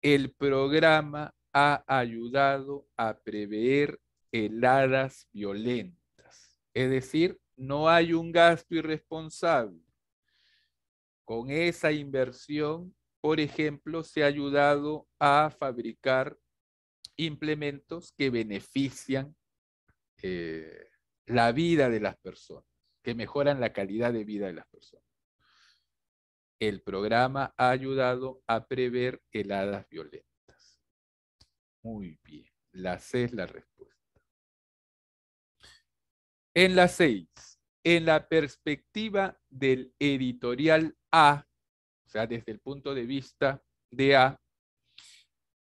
el programa ha ayudado a prever heladas violentas. Es decir, no hay un gasto irresponsable. Con esa inversión, por ejemplo, se ha ayudado a fabricar implementos que benefician eh, la vida de las personas, que mejoran la calidad de vida de las personas. El programa ha ayudado a prever heladas violentas. Muy bien, la C es la respuesta. En la 6, en la perspectiva del editorial A, o sea, desde el punto de vista de A,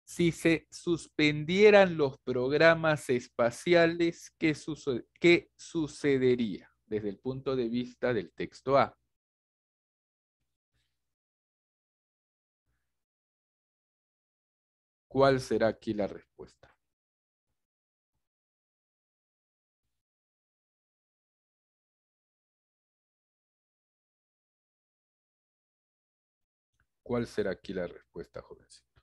si se suspendieran los programas espaciales, ¿qué sucedería desde el punto de vista del texto A? ¿Cuál será aquí la respuesta? ¿Cuál será aquí la respuesta, jovencitos?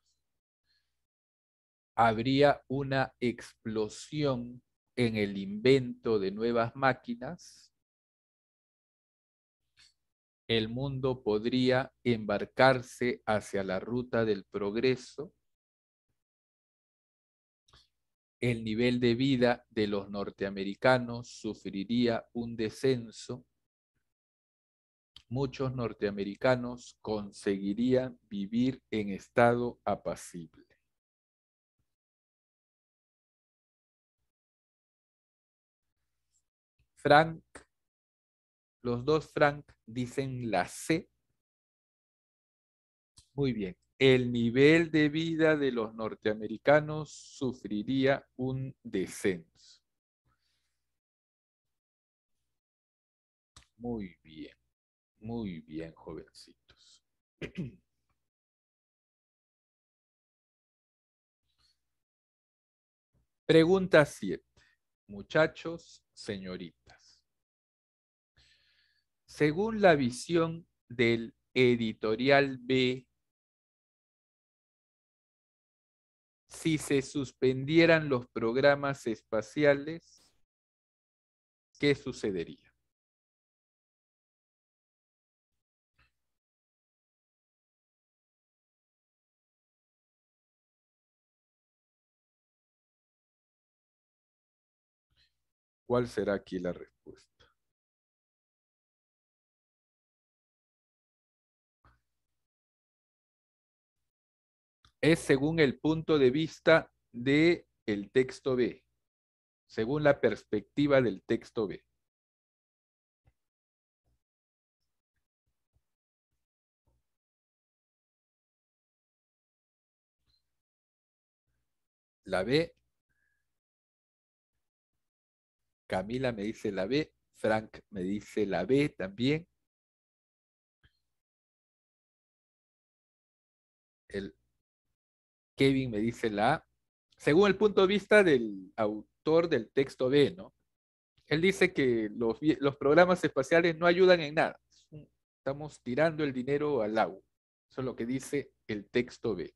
Habría una explosión en el invento de nuevas máquinas. El mundo podría embarcarse hacia la ruta del progreso. El nivel de vida de los norteamericanos sufriría un descenso. Muchos norteamericanos conseguirían vivir en estado apacible. Frank, los dos Frank dicen la C. Muy bien. El nivel de vida de los norteamericanos sufriría un descenso. Muy bien, jovencitos. Pregunta 7. Muchachos, señoritas. Según la visión del editorial B, si se suspendieran los programas espaciales, ¿qué sucedería? ¿Cuál será aquí la respuesta? Es según el punto de vista del texto B, según la perspectiva del texto B. La B Camila me dice la B. Frank me dice la B también. El Kevin me dice la A. Según el punto de vista del autor del texto B, ¿no? Él dice que los programas espaciales no ayudan en nada. Estamos tirando el dinero al agua. Eso es lo que dice el texto B.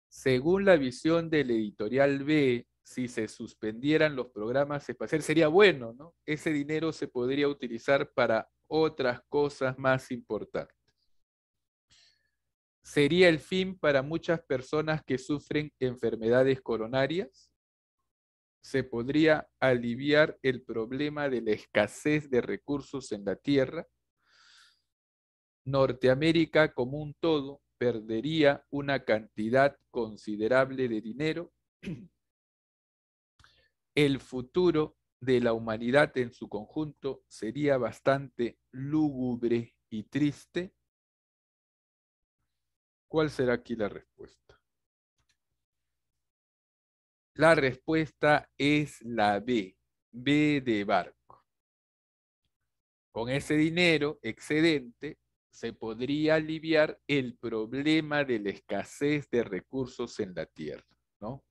Según la visión del editorial B, si se suspendieran los programas espaciales sería bueno, ¿no? Ese dinero se podría utilizar para otras cosas más importantes. ¿Sería el fin para muchas personas que sufren enfermedades coronarias? ¿Se podría aliviar el problema de la escasez de recursos en la Tierra? Norteamérica como un todo perdería una cantidad considerable de dinero. El futuro de la humanidad en su conjunto sería bastante lúgubre y triste. ¿Cuál será aquí la respuesta? La respuesta es la B, B de barco. Con ese dinero excedente se podría aliviar el problema de la escasez de recursos en la tierra, ¿no?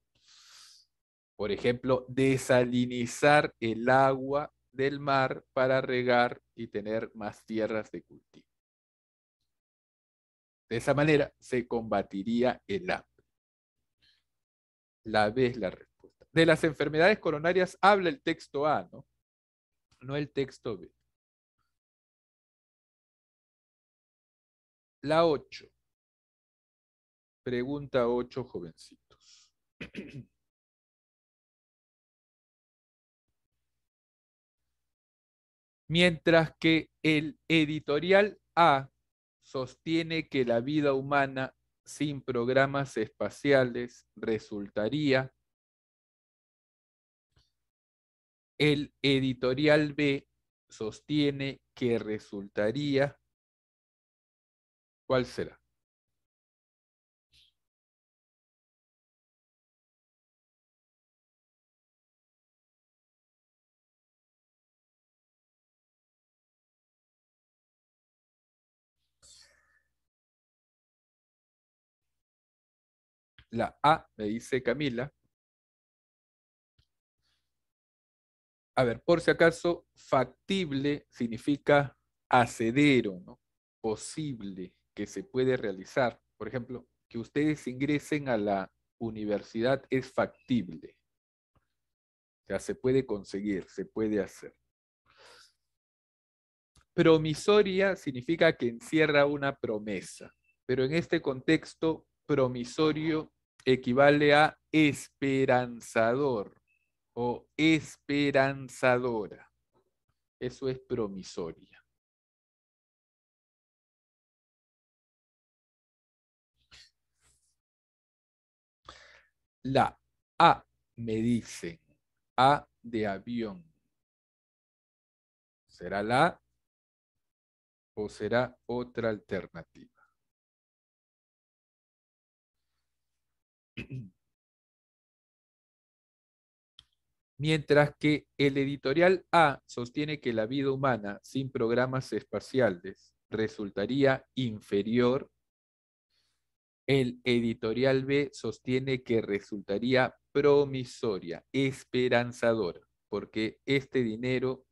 Por ejemplo, desalinizar el agua del mar para regar y tener más tierras de cultivo. De esa manera se combatiría el hambre. La B es la respuesta. De las enfermedades coronarias habla el texto A, ¿no? No el texto B. La 8. Pregunta 8, jovencitos. Mientras que el editorial A sostiene que la vida humana sin programas espaciales resultaría, el editorial B sostiene que resultaría, ¿cuál será? La A, me dice Camila. A ver, por si acaso, factible significa hacedero, ¿no? Posible, que se puede realizar. Por ejemplo, que ustedes ingresen a la universidad es factible. O sea, se puede conseguir, se puede hacer. Promisoria significa que encierra una promesa, pero en este contexto, promisorio equivale a esperanzador o esperanzadora. Eso es promisoria. La A me dicen, A de avión. ¿Será la A o será otra alternativa? Mientras que el editorial A sostiene que la vida humana sin programas espaciales resultaría inferior, el editorial B sostiene que resultaría promisoria, esperanzadora, porque este dinero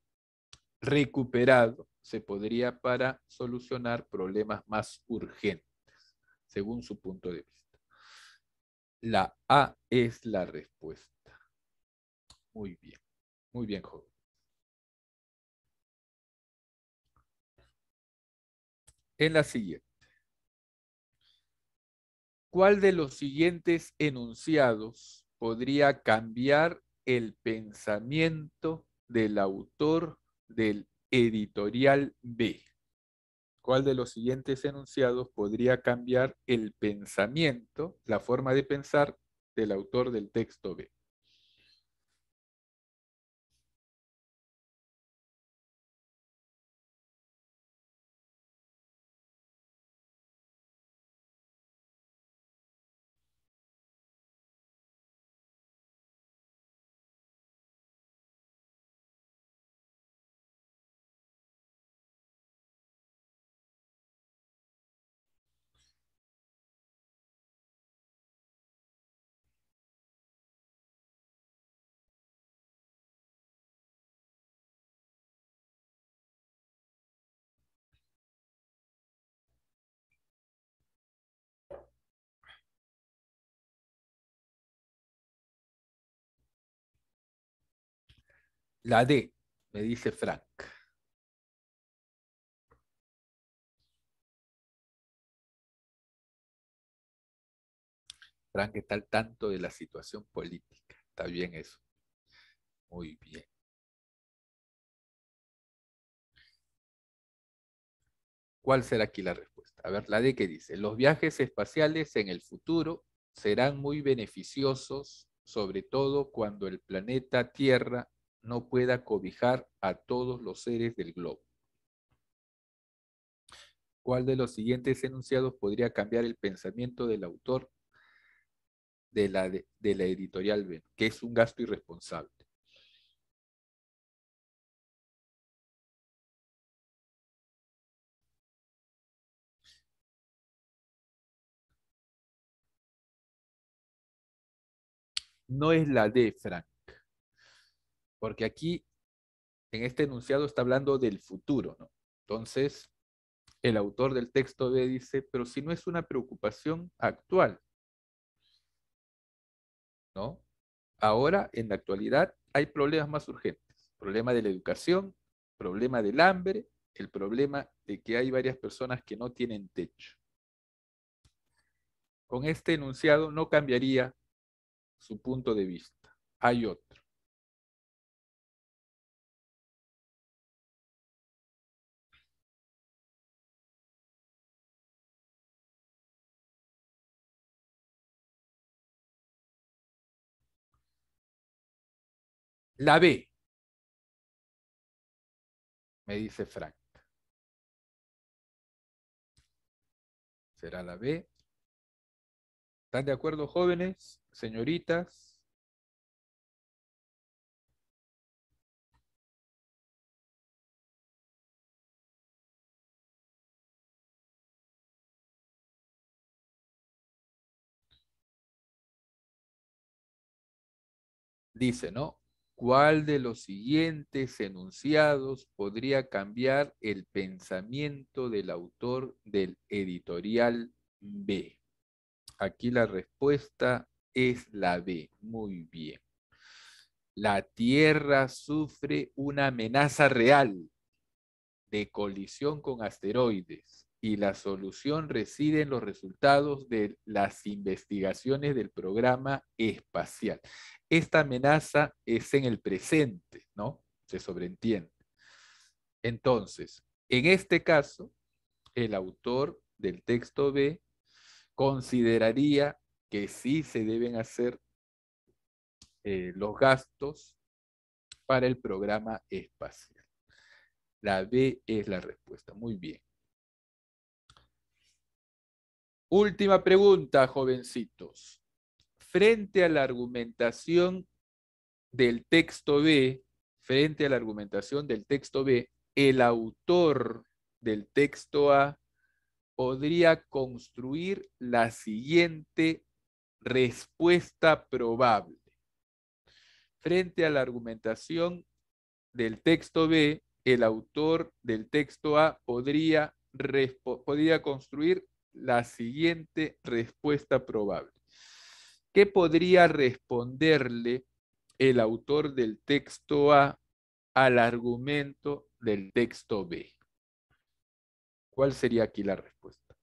recuperado se podría para solucionar problemas más urgentes, según su punto de vista. La A es la respuesta. Muy bien, joven. En la siguiente, ¿cuál de los siguientes enunciados podría cambiar el pensamiento del autor del editorial B? ¿Cuál de los siguientes enunciados podría cambiar el pensamiento, la forma de pensar del autor del texto B? La D, me dice Frank. Frank está al tanto de la situación política. Está bien eso. Muy bien. ¿Cuál será aquí la respuesta? A ver, la D que dice, los viajes espaciales en el futuro serán muy beneficiosos, sobre todo cuando el planeta Tierra no pueda cobijar a todos los seres del globo. ¿Cuál de los siguientes enunciados podría cambiar el pensamiento del autor de la editorial B, que es un gasto irresponsable? No es la D, Frank, porque aquí en este enunciado está hablando del futuro, ¿no? Entonces, el autor del texto B dice, pero si no es una preocupación actual, ¿no? Ahora, en la actualidad, hay problemas más urgentes. Problema de la educación, problema del hambre, el problema de que hay varias personas que no tienen techo. Con este enunciado no cambiaría su punto de vista. Hay otro. La B, me dice Frank. ¿Será la B? ¿Están de acuerdo, jóvenes, señoritas? Dice, ¿no? ¿Cuál de los siguientes enunciados podría cambiar el pensamiento del autor del editorial B? Aquí la respuesta es la B. Muy bien. La Tierra sufre una amenaza real de colisión con asteroides y la solución reside en los resultados de las investigaciones del programa espacial. Esta amenaza es en el presente, ¿no? Se sobreentiende. Entonces, en este caso, el autor del texto B consideraría que sí se deben hacer los gastos para el programa espacial. La B es la respuesta. Muy bien. Última pregunta, jovencitos. Frente a la argumentación del texto B, frente a la argumentación del texto B, el autor del texto A podría construir la siguiente respuesta probable. Frente a la argumentación del texto B, el autor del texto A podría construir la siguiente respuesta probable. ¿Qué podría responderle el autor del texto A al argumento del texto B? ¿Cuál sería aquí la respuesta?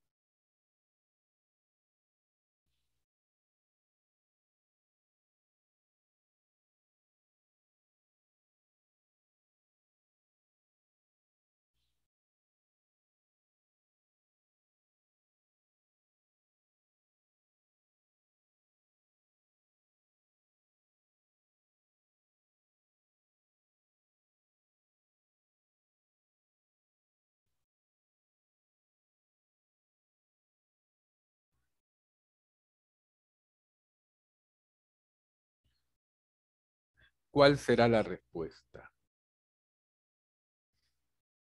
¿Cuál será la respuesta?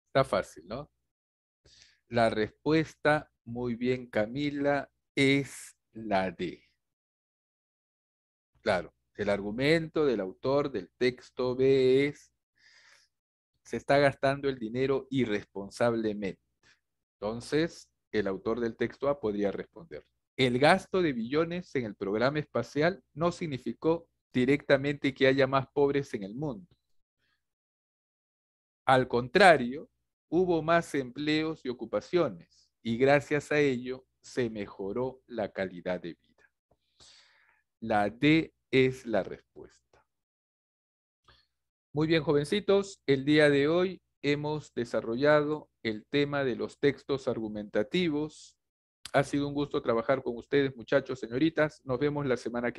Está fácil, ¿no? La respuesta, muy bien, Camila, es la D. Claro, el argumento del autor del texto B es, se está gastando el dinero irresponsablemente. Entonces, el autor del texto A podría responder. El gasto de billones en el programa espacial no significó directamente que haya más pobres en el mundo. Al contrario, hubo más empleos y ocupaciones y gracias a ello se mejoró la calidad de vida. La D es la respuesta. Muy bien, jovencitos, el día de hoy hemos desarrollado el tema de los textos argumentativos. Ha sido un gusto trabajar con ustedes, muchachos, señoritas. Nos vemos la semana que viene.